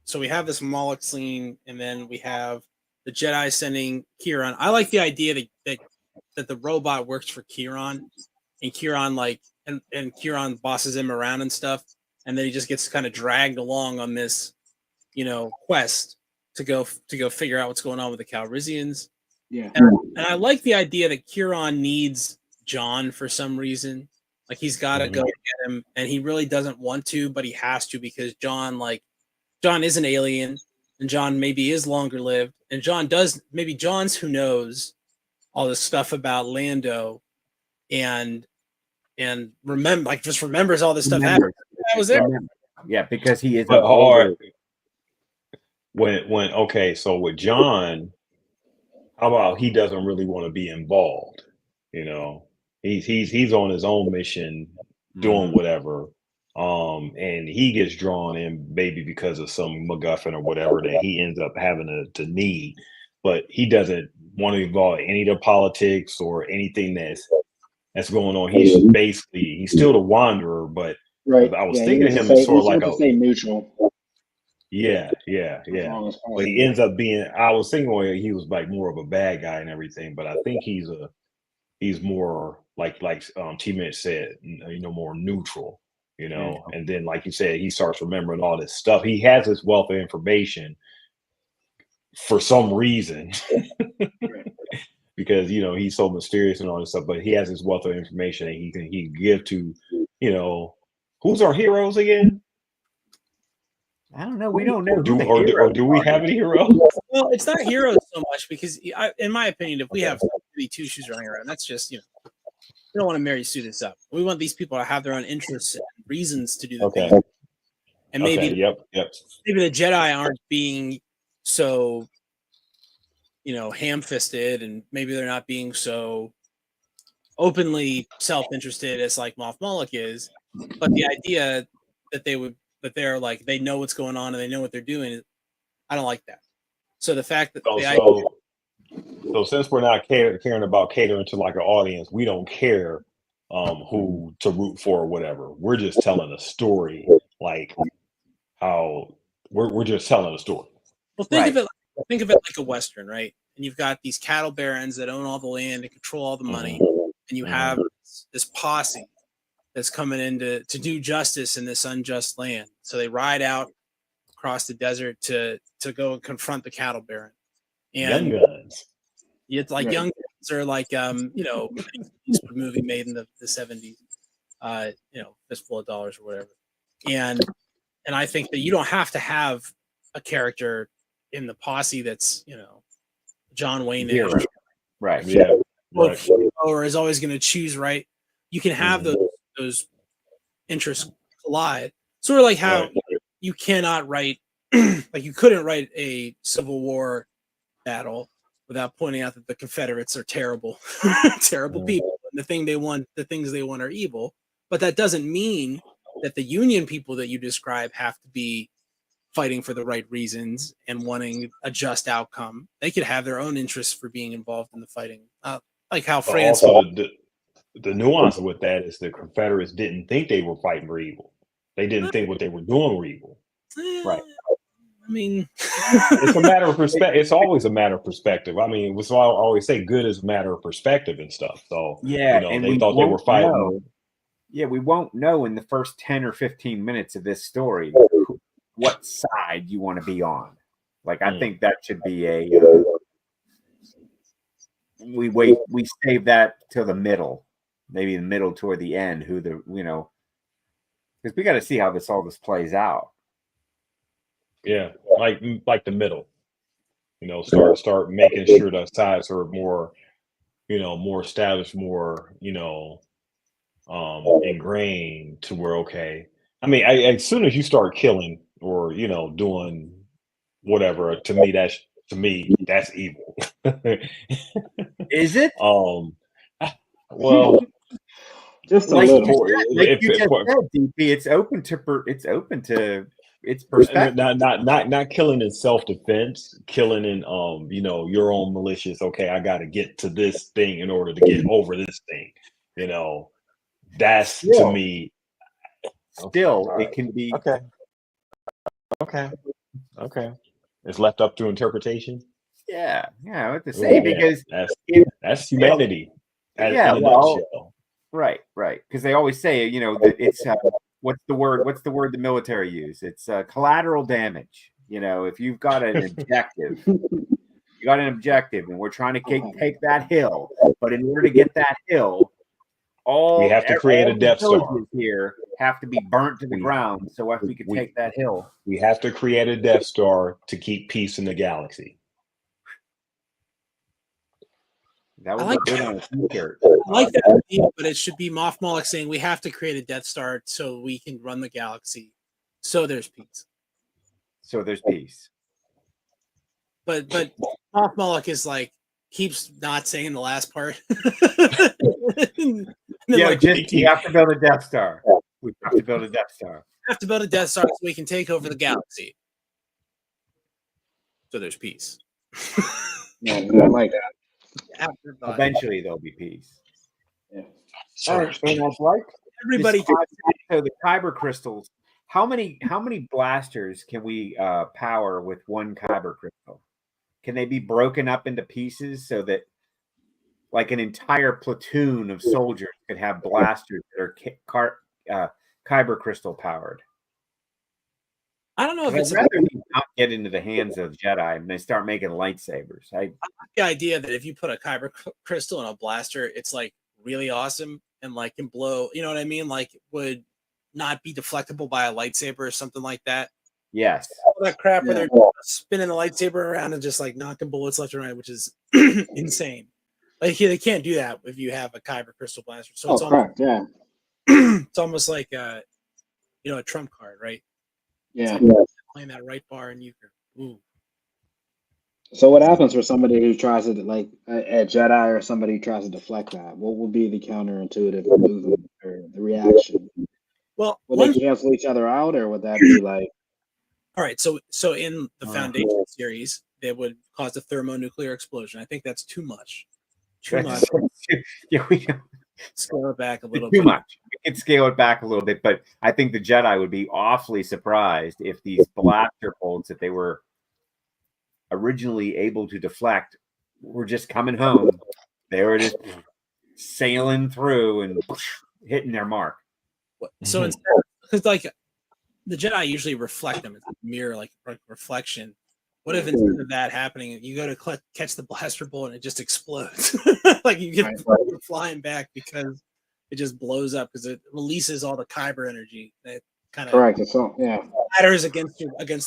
So we have this Moloch scene, and then we have the Jedi sending Kieran. I like the idea that the robot works for Kieran, and Kieran and Kieran bosses him around and stuff, and then he just gets kind of dragged along on this, quest to go figure out what's going on with the Calrissians. Yeah, and I like the idea that Kieran needs John for some reason. Like he's got to go get him, and he really doesn't want to, but he has to because John is an alien, and John maybe is longer lived, and John's who knows all this stuff about Lando, and remembers all this stuff happened. I was there. Yeah, because he is hard. So with John, how about he doesn't really want to be involved? He's on his own mission, doing whatever. And he gets drawn in maybe because of some MacGuffin or whatever that he ends up having to need, but he doesn't want to involve any of the politics or anything that's going on. He's still the wanderer, but right. I was thinking of him as sort of like neutral. Yeah. As long as But he possible. ends up being. I was thinking he was like more of a bad guy and everything, but I think he's more like T Mitch said, more neutral. And then like you said, he starts remembering all this stuff. He has this wealth of information for some reason. Because he's so mysterious and all this stuff, but he has this wealth of information that he can give to, who's our heroes again? I don't know. We don't know. Do we have any heroes? Well, it's not heroes so much because, in my opinion, if we have 2 shoes running around, that's just we don't want to Mary Sue this up. We want these people to have their own interests and reasons to do the thing. And maybe, maybe the Jedi aren't being so, ham-fisted, and maybe they're not being so openly self-interested as like Moff Moloch is. But the idea that they're like they know what's going on and they know what they're doing, I don't like that. So the fact that so since we're not caring about catering to like an audience, we don't care who to root for or whatever. We're just telling a story, like how we're just telling a story. Well, think of it like a Western, right? And you've got these cattle barons that own all the land and control all the money, and you have this posse that's coming in to do justice in this unjust land. So they ride out across the desert to go and confront the cattle baron. And Young Guns. It's like Young Guns, or like movie made in the 70s. Fistful of Dollars or whatever. And I think that you don't have to have a character in the posse that's John Wayne, right? Yeah, or is always going to choose right. You can have those interests collide, sort of like how you cannot write, like you couldn't write a Civil War battle without pointing out that the Confederates are terrible, terrible people, and the things they want are evil. But that doesn't mean that the Union people that you describe have to be fighting for the right reasons and wanting a just outcome. They could have their own interests for being involved in the fighting, like how France. Also, the nuance with that is the Confederates didn't think they were fighting for evil. They didn't think what they were doing were evil. Right. I mean, it's a matter of perspective. It's always a matter of perspective. I mean, that's why I always say good is a matter of perspective and stuff. So and they thought they were fighting. We won't know in the first 10 or 15 minutes of this story what side you want to be on. Like, I think that should be we save that till the middle, maybe the middle toward the end, because we got to see how all this plays out. Yeah, like the middle, start making sure the sides are more, more established, more, ingrained to where, okay. I mean, as soon as you start killing or, doing whatever, to me, that's evil. Is it? Well, just a like little. you said, DP, it's open to its perspective. Not killing in self-defense, killing in your own malicious. Okay, I got to get to this thing in order to get over this thing. That's to me. Still, it can be okay. It's left up to interpretation. Yeah, what to say, because that's humanity. Right. Because they always say, that it's what's the word the military use? It's collateral damage. If you've got an objective, and we're trying to take that hill, but in order to get that hill, we have to create a Death Star. Here have to be burnt to the ground. So if we could take that hill, we have to create a Death Star to keep peace in the galaxy. That would look good on a t-shirt. I like that idea, but it should be Moff Moloch saying we have to create a Death Star so we can run the galaxy. So there's peace. But Moff Moloch is like keeps not saying the last part. We have to build a Death Star. We have to build a Death Star. We have to build a Death Star so we can take over the galaxy. So there's peace. I like that. Eventually there'll be peace. Yeah. All right, so like everybody. So the kyber crystals How many blasters can we power with one kyber crystal? Can they be broken up into pieces so that like an entire platoon of soldiers could have blasters that are kyber crystal powered? I don't know if I'd it's rather not get into the hands of Jedi and they start making lightsabers. the idea that if you put a kyber crystal in a blaster, it's like really awesome and like can blow. You know what I mean? Like would not be deflectable by a lightsaber or something like that. Yes. All that crap where Yeah. they're spinning the lightsaber around and just like knocking bullets left and right, which is insane. Like they can't do that if you have a kyber crystal blaster. So it's correct. Yeah. it's almost like a trump card, right? Yeah. Playing that right bar and you can ooh. So what happens for somebody who tries to like a Jedi or somebody who tries to deflect that? What would be the counterintuitive movement or the reaction? Well, Would they cancel each other out, or would that be like? all right, so in the Foundation series, they would cause a thermonuclear explosion. I think that's too much. Too much. Yeah, we Scale it back a little too bit. much. We could scale it back a little bit, but I think the Jedi would be awfully surprised if these blaster bolts that they were originally able to deflect were just coming home. They were just sailing through and hitting their mark. So instead, because like the Jedi usually reflect them, it's a mirror, like reflection. What if instead of that happening, you go to catch the blaster bolt and it just explodes? Like you get flying back because it just blows up because it releases all the kyber energy that kind of Correct. It's all batters against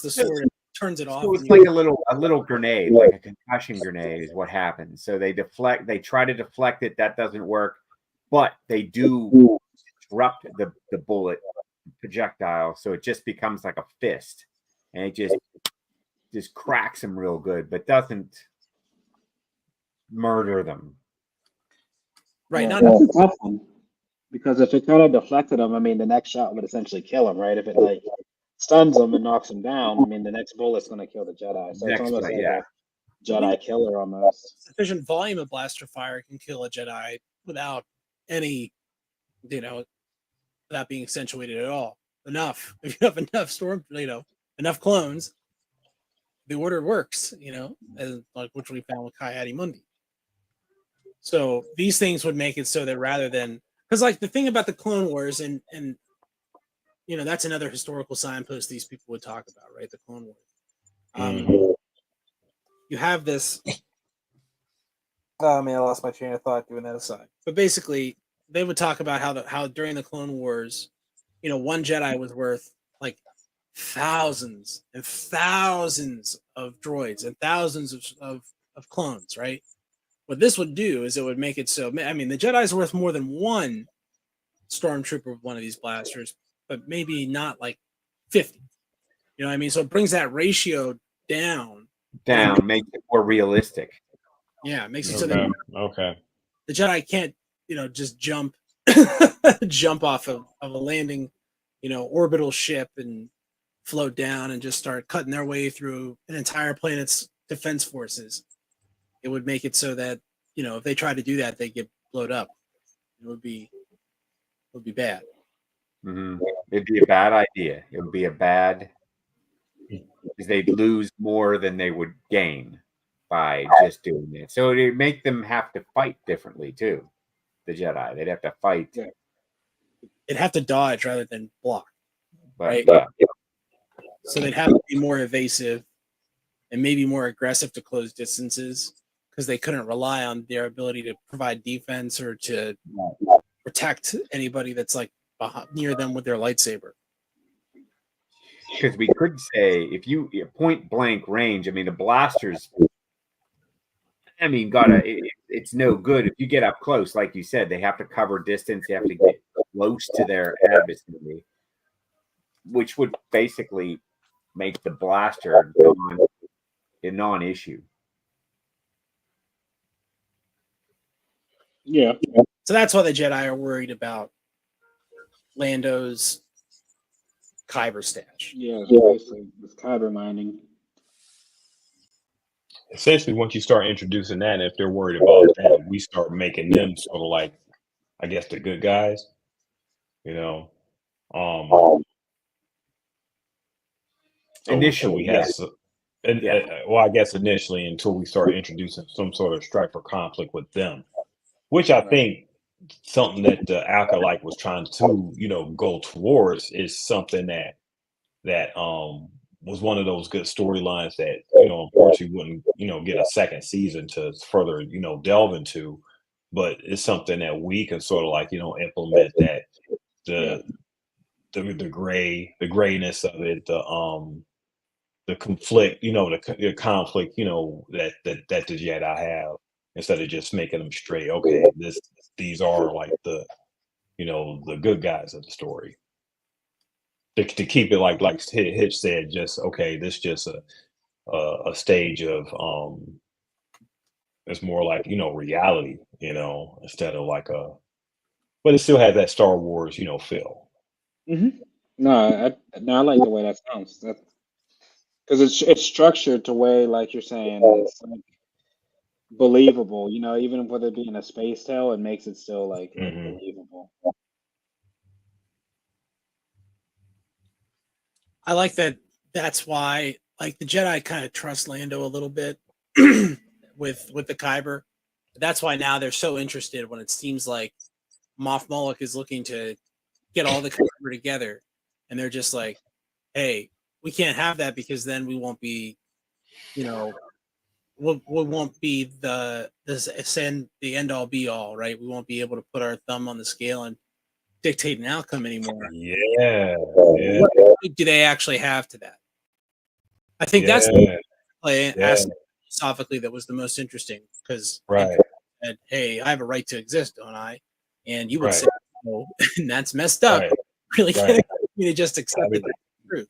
the sword and turns it off. So it's like a little grenade, like a concussion grenade is what happens. So they try to deflect it, that doesn't work, but they do disrupt the bullet projectile, so it just becomes like a fist, and it just cracks them real good, but doesn't murder them. Right. Yeah, that's a tough one. Because if it kind of deflected them, I mean, the next shot would essentially kill him, right? If it like stuns him and knocks him down, I mean, the next bullet's going to kill the Jedi. So it's almost like a Jedi killer almost. Sufficient volume of blaster fire can kill a Jedi without any, without being accentuated at all. Enough. If you have enough enough clones, the order works, as like which we found with Mundi. So these things would make it so that rather than, because like the thing about the Clone Wars and that's another historical signpost these people would talk about, right? The Clone Wars. You have this. Oh man, I lost my train of thought doing that aside. But basically, they would talk about how during the Clone Wars, one Jedi was worth like thousands and thousands of droids and thousands of clones, right? What this would do is it would make it so, I mean, the Jedi's worth more than one stormtrooper of one of these blasters, but maybe not like 50. You know what I mean? So it brings that ratio down. Makes it more realistic. Yeah, it makes it so that the Jedi can't, just jump off of a landing, orbital ship and float down and just start cutting their way through an entire planet's defense forces. It would make it so that, if they try to do that, they get blown up. It would be bad. Mm-hmm. It'd be a bad idea. It would be a bad, because they'd lose more than they would gain by just doing it. So it'd make them have to fight differently too. The Jedi, they'd have to fight. They'd have to dodge rather than block. Right? So they'd have to be more evasive and maybe more aggressive to close distances because they couldn't rely on their ability to provide defense or to protect anybody that's like near them with their lightsaber. Because we could say if you point blank range, I mean the blasters. I mean, it's no good if you get up close, like you said. They have to cover distance. They have to get close to their adversary, which would basically make the blaster a non-issue. Yeah. So that's why the Jedi are worried about Lando's kyber stash. Yeah, basically with kyber mining. Essentially, once you start introducing that, if they're worried about that, we start making them sort of like, I guess, the good guys. So Initially, we have, well, I guess initially until we start introducing some sort of strife or conflict with them, which I think something that the Acolyte was trying to, go towards is something that was one of those good storylines that, unfortunately wouldn't, get a second season to further, delve into. But it's something that we can sort of like, implement that the the grayness of it, the conflict, the conflict, that the Jedi have, instead of just making them straight. Okay, these are like the good guys of the story. To keep it like Hitch said, just okay, this just a stage of it's more like reality, instead of like but it still has that Star Wars, feel. No, I like the way that sounds. That because it's structured to way like you're saying it's like believable. Even with it being a space tale, it makes it still like Hmm. believable. I like that. That's why, like, the Jedi kind of trust Lando a little bit with the Kyber. That's why now they're so interested when it seems like Moff Moloch is looking to get all the Kyber together, and they're just like, "Hey, we can't have that because then we won't be, you know, we won't be the end all be all, right? We won't be able to put our thumb on the scale and dictate an outcome anymore." Yeah, yeah, What do they actually have to that? I think that's the yeah, play yeah. philosophically that was the most interesting because it Right, said, "Hey, I have a right to exist, don't I?" And you would right, say, "No," and that's messed up. right, Really right. can't me to just I accept mean, that that's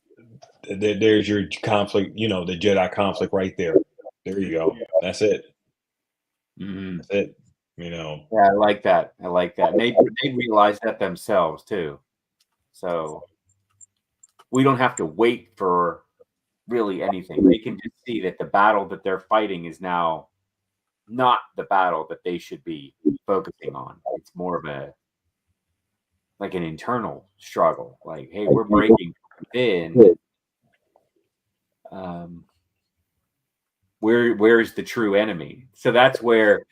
the truth. there's your conflict, the Jedi conflict right there. There you go. That's it. Mhm. That's it. You know. Yeah, I like that. I like that. And they realize that themselves too. So we don't have to wait for really anything. They can just see that the battle that they're fighting is now not the battle that they should be focusing on. It's more of a like an internal struggle. Like, hey, we're breaking from within. Um, where's the true enemy? So that's where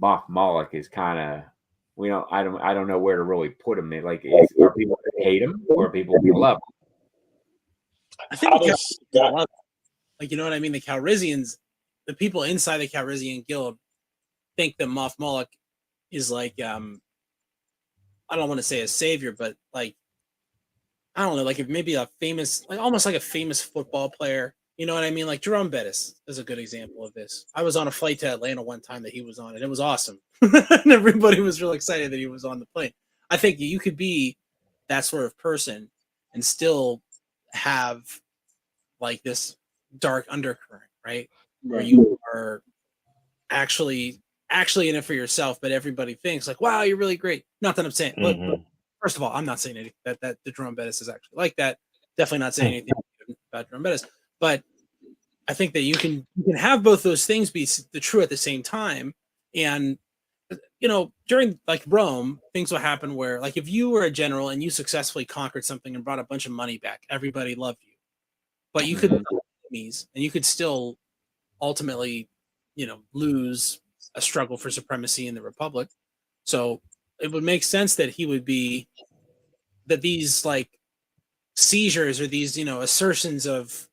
Moff Moloch is kind of I don't know where to really put him. Are people gonna hate him or are people gonna love him? I think How the does Calrissians Scott? love it. Like, you know what I mean? The Calrissians, the people inside the Calrissian Guild think that Moff Moloch is like I don't want to say a savior, but like I don't know, like if maybe a famous, like almost like a famous football player. You know what I mean? Like Jerome Bettis is a good example of this. I was on a flight to Atlanta one time that he was on, and it was awesome. And everybody was real excited that he was on the plane. I think you could be that sort of person and still have like this dark undercurrent, right? Where Right. you are actually in it for yourself, but everybody thinks like, wow, you're really great. Not that I'm saying, but Hmm. first of all, I'm not saying anything that the Jerome Bettis is actually like that. Definitely not saying anything about Jerome Bettis, but I think that you can have both those things be the true at the same time. And during like Rome, things will happen where like if you were a general and you successfully conquered something and brought a bunch of money back, everybody loved you. But you could Mhm. enemies and you could still ultimately, lose a struggle for supremacy in the Republic. So it would make sense that he would be that these like seizures or these assertions of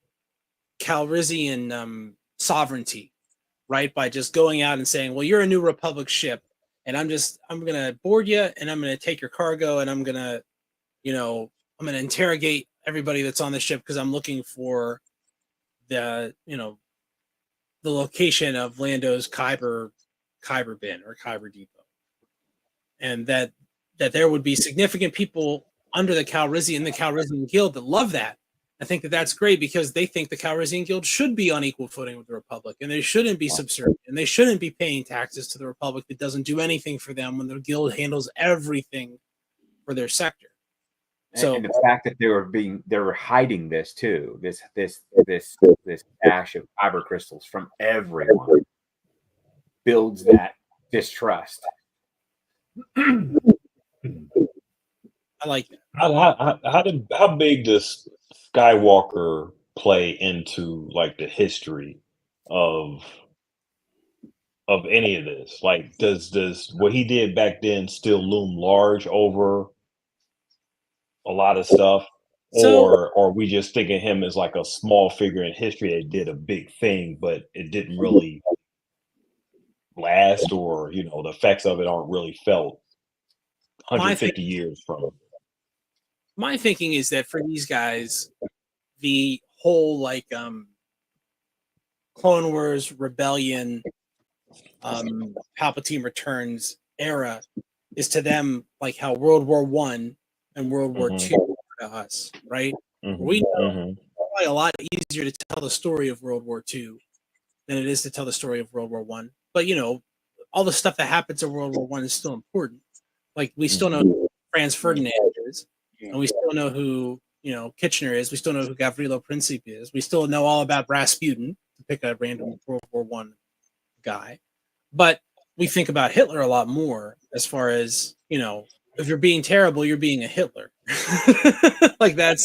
Calrissian sovereignty, right? By just going out and saying, "Well, you're a New Republic ship, and I'm gonna board you, and I'm gonna take your cargo, and you know I'm gonna interrogate everybody that's on the ship because I'm looking for the location of Lando's Kyber bin or Kyber depot, and that there would be significant people under the Calrissian Guild that love that. I think that that's great because they think the Calrissian Guild should be on equal footing with the Republic, and they shouldn't be subservient, and they shouldn't be paying taxes to the Republic that doesn't do anything for them when the Guild handles everything for their sector. And So the fact that they were hiding this too, this ash of kyber crystals from everyone builds that distrust. I like that. How big does Skywalker play into like the history of any of this? Like, does what he did back then still loom large over a lot of stuff, So or are we just thinking him as like a small figure in history that did a big thing, but it didn't really last, or the effects of it aren't really felt my thing, 150 years from? my thinking is that for these guys, the whole like Clone Wars rebellion, Palpatine Returns era is to them like how World War One and World War Mhm. Two are to us, right? We Mhm. know Mhm. it's probably a lot easier to tell the story of World War Two than it is to tell the story of World War One. But all the stuff that happens in World War One is still important. Like we still know Mhm. who Franz Ferdinand is, and we still know who Kitchener is. We still know who Gavrilo Princip is. We still know all about Rasputin, to pick a random World War One guy. But we think about Hitler a lot more as far as if you're being terrible, you're being a Hitler. Like that.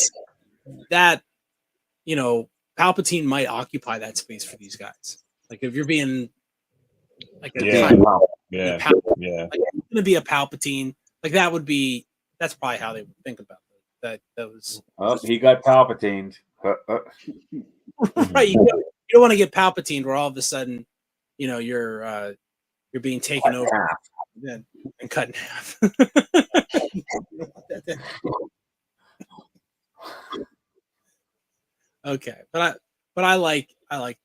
Palpatine might occupy that space for these guys. Like if you're being like a Yeah. kind Yeah. Palpatine, Yeah. like if you're gonna be a Palpatine, like that's probably how they would think about it. Those Oh, he got Palpatine. right. You don't want to get Palpatine where all of a sudden, you're being taken over and cut in half. Okay, but I like that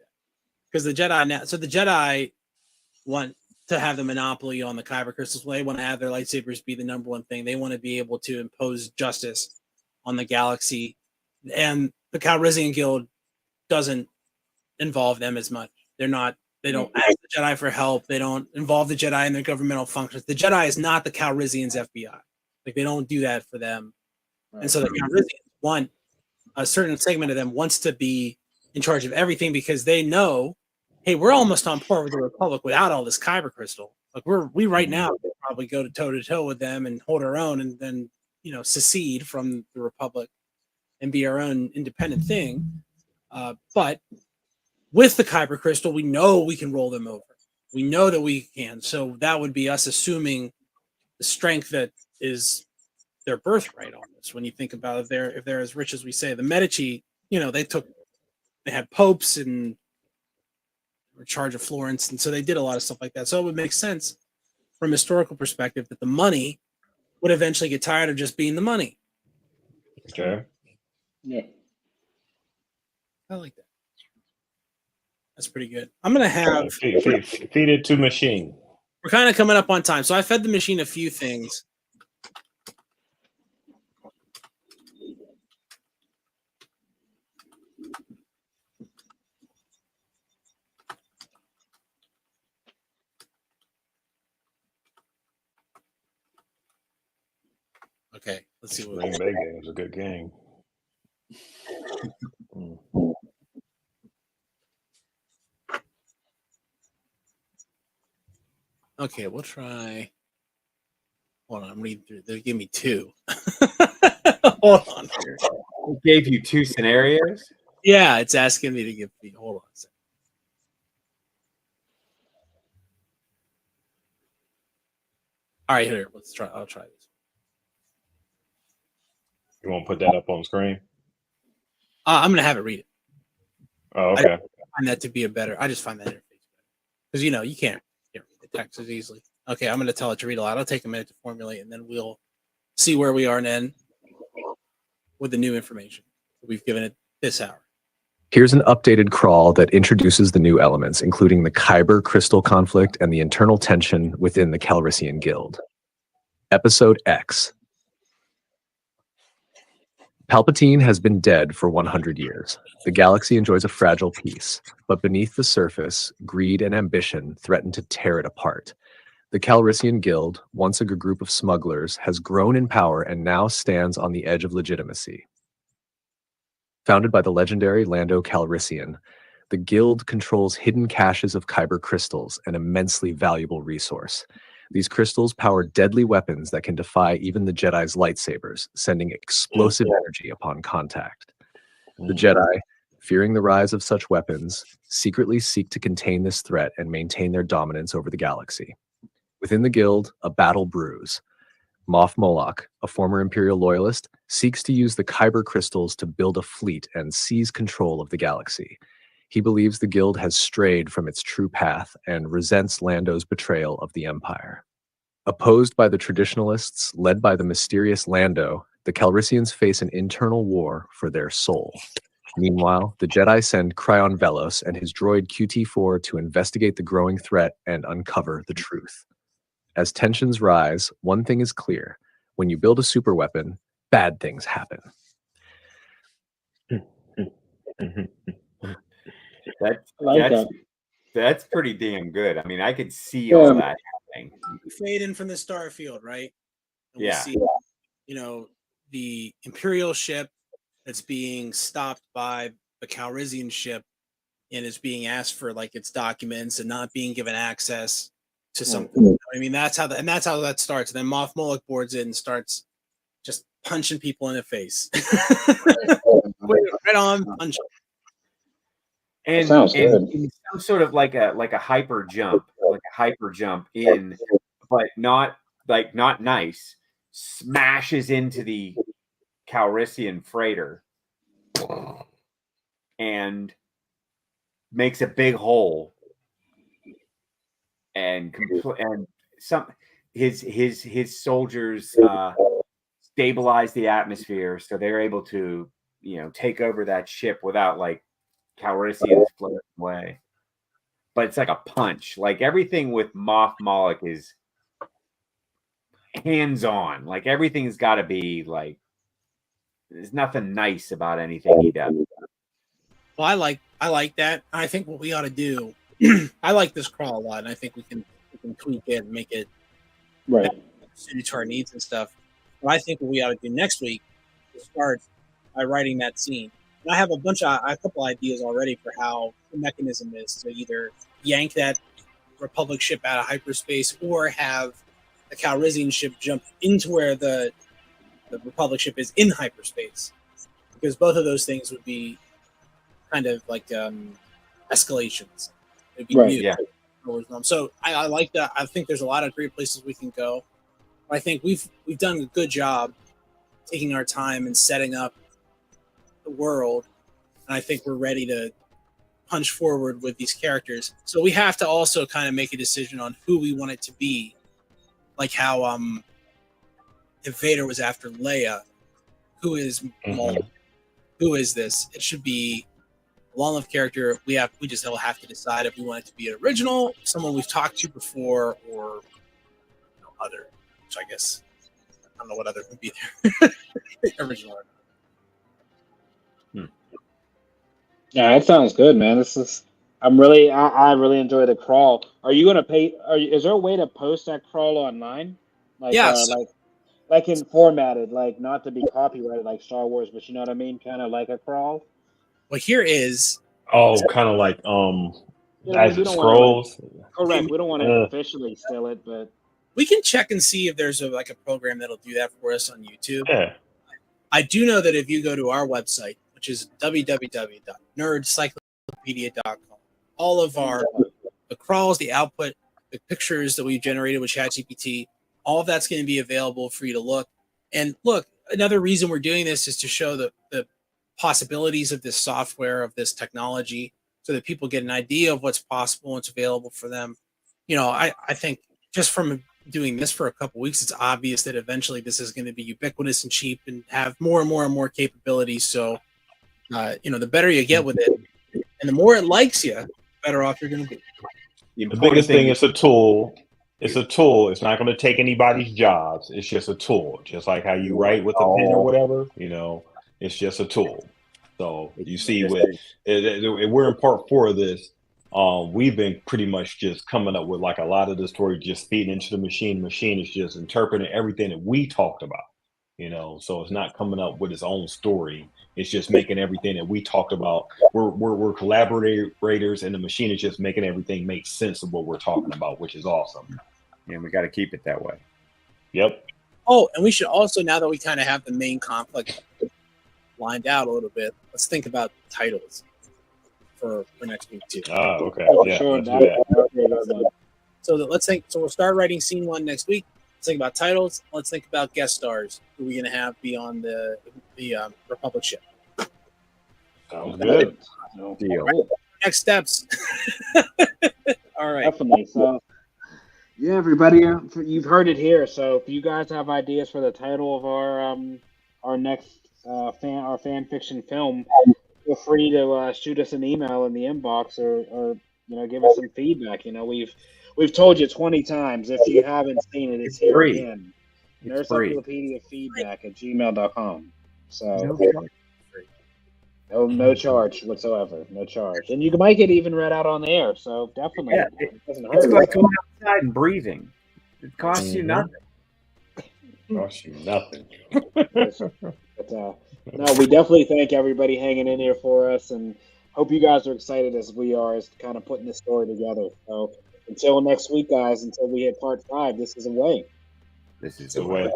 because the Jedi now. So the Jedi want to have the monopoly on the kyber crystals. They want to have their lightsabers be the number one thing. They want to be able to impose justice on the galaxy, and the Calrissian Guild doesn't involve them as much. They don't ask the Jedi for help. They don't involve the Jedi in their governmental functions. The Jedi is not the Calrissians' FBI. Like they don't do that for them. And so the Calrissians want a certain segment of them wants to be in charge of everything because they know, hey, we're almost on par with the Republic without all this kyber crystal. Like we right now could probably go toe to toe with them and hold our own, and then secede from the Republic and be our own independent thing. But with the kyber crystal, we know we can roll them over. We know that we can. So that would be us assuming the strength that is their birthright almost. When you think about it, if they're as rich as we say, the Medici, they had popes and were in charge of Florence, and so they did a lot of stuff like that. So it would make sense from a historical perspective that the money would eventually get tired of just being the money. Okay. Yeah. I like that. That's pretty good. I'm gonna have feed it to machine. We're kind of coming up on time, so I fed the machine a few things. Okay, let's see what Green Bay game is a good game. Okay, we'll try. Hold on, I'm reading through. They give me two. Hold on here. It gave you two scenarios. Yeah, it's asking me to give me. Hold on a second. All right, here. Let's try. I'll try this. You want to put that up on screen? I'm gonna have it read it. Oh, okay. I find that to be a better. I just find that interface better because you can't read the text as easily. Okay, I'm gonna tell it to read aloud. It'll take a minute to formulate, and then we'll see where we are then with the new information we've given it this hour. Here's an updated crawl that introduces the new elements, including the Kyber crystal conflict and the internal tension within the Calrissian Guild. Episode X. Palpatine has been dead for 100 years. The galaxy enjoys a fragile peace, but beneath the surface, greed and ambition threaten to tear it apart. The Calrissian Guild, once a group of smugglers, has grown in power and now stands on the edge of legitimacy. Founded by the legendary Lando Calrissian, the Guild controls hidden caches of Kyber crystals, an immensely valuable resource. These crystals power deadly weapons that can defy even the Jedi's lightsabers, sending explosive energy upon contact. The Jedi, fearing the rise of such weapons, secretly seek to contain this threat and maintain their dominance over the galaxy. Within the guild, a battle brews. Moff Moloch, a former Imperial loyalist, seeks to use the Kyber crystals to build a fleet and seize control of the galaxy. He believes the guild has strayed from its true path and resents Lando's betrayal of the Empire. Opposed by the traditionalists, led by the mysterious Lando, the Calrissians face an internal war for their soul. Meanwhile, the Jedi send Cryon Velos and his droid QT4 to investigate the growing threat and uncover the truth. As tensions rise, one thing is clear. When you build a superweapon, bad things happen. That's pretty damn good. I mean, I could see all that happening. We fade in from the Starfield, right? And Yeah. we see, the Imperial ship that's being stopped by the Calrissian ship and is being asked for like its documents and not being given access to something. I mean, that's how that starts. And then Moff Moloch boards in and starts just punching people in the face. Right on, punch. And sounds good. some sort of like a hyper jump in, but not nice. Smashes into the Calrissian freighter and makes a big hole. And his soldiers stabilize the atmosphere, so they're able to take over that ship without like Calrissians floating away. But it's like a punch. Like everything with Moff Moloch is hands-on. Like everything's got to be like. There's nothing nice about anything he does. Well, I like that. I think what we ought to do. I like this crawl a lot, and I think we can tweak it and make it suited to our needs and stuff. But I think what we ought to do next week is start by writing that scene. And I have a couple ideas already for how the mechanism is to either yank that Republic ship out of hyperspace or have the Calrissian ship jump into where the Republic ship is in hyperspace, because both of those things would be kind of like escalations. It'd be new. Yeah. So I like that. I think there's a lot of great places we can go. I think we've done a good job taking our time and setting up the world, and I think we're ready to punch forward with these characters. So we have to also kind of make a decision on who we want it to be, like how if Vader was after Leia, who is Maul? Who is this? It should be a long-lived character. We just have to decide if we want it to be an original, someone we've talked to before, or other. Which I guess I don't know what other would be there. Original. Yeah, that sounds good, man. I really enjoy the crawl. Are you gonna pay? Is there a way to post that crawl online? Like, Yes. Like in formatted, like not to be copyrighted like Star Wars, but you know what I mean? Kind of like a crawl. Well, here is. Kind of like as it scrolls. Correct. We don't want to officially steal it, but we can check and see if there's a program that'll do that for us on YouTube. Yeah. I do know that if you go to our website, which is www.nerdcyclopedia.com, all of the crawls, the output, the pictures that we've generated with ChatGPT, all of that's going to be available for you to look. And look, another reason we're doing this is to show the possibilities of this software, of this technology, so that people get an idea of what's possible, what's available for them. I think just from doing this for a couple weeks, it's obvious that eventually this is going to be ubiquitous and cheap and have more and more and more capabilities. So, the better you get with it and the more it likes you, the better off you're going to be. The biggest thing is a tool. It's a tool. It's not going to take anybody's jobs. It's just a tool. Just like how you write with a pen or whatever, it's just a tool. So you see, we're in part 4 of this. We've been pretty much just coming up with like a lot of the story, just feeding into the machine. The machine is just interpreting everything that we talked about, so it's not coming up with its own story. It's just making everything that we talked about. We're collaborators, and the machine is just making everything make sense of what we're talking about, which is awesome. And we got to keep it that way. Yep. Oh, and we should also, now that we kind of have the main conflict lined out a little bit, let's think about titles for next week too. Oh, okay. Oh, Yeah, sure. let's do that. That'd be a good one. So let's think. So we'll start writing scene 1 next week. Let's think about titles. Let's think about guest stars. Who are we going to have be on the Republic ship? Sounds good. Deal. Cool. Next steps. All right. Definitely. So, yeah, everybody, you've heard it here. So, if you guys have ideas for the title of our next fan fiction film, feel free to shoot us an email in the inbox or give us some feedback. We've told you 20 times. If you haven't seen it, it's here free. again. It's free. Nursecyclopedia feedback at gmail.com. So. No charge. No charge whatsoever. No charge. And you might get even read out on the air. So definitely. Yeah, it doesn't It's hurt. like going outside and breathing. It costs you nothing. Costs you nothing. But, no, we definitely thank everybody hanging in here for us and hope you guys are excited as we are as kind of putting this story together. So until next week, guys, until we hit part 5, this is Away. This is The way.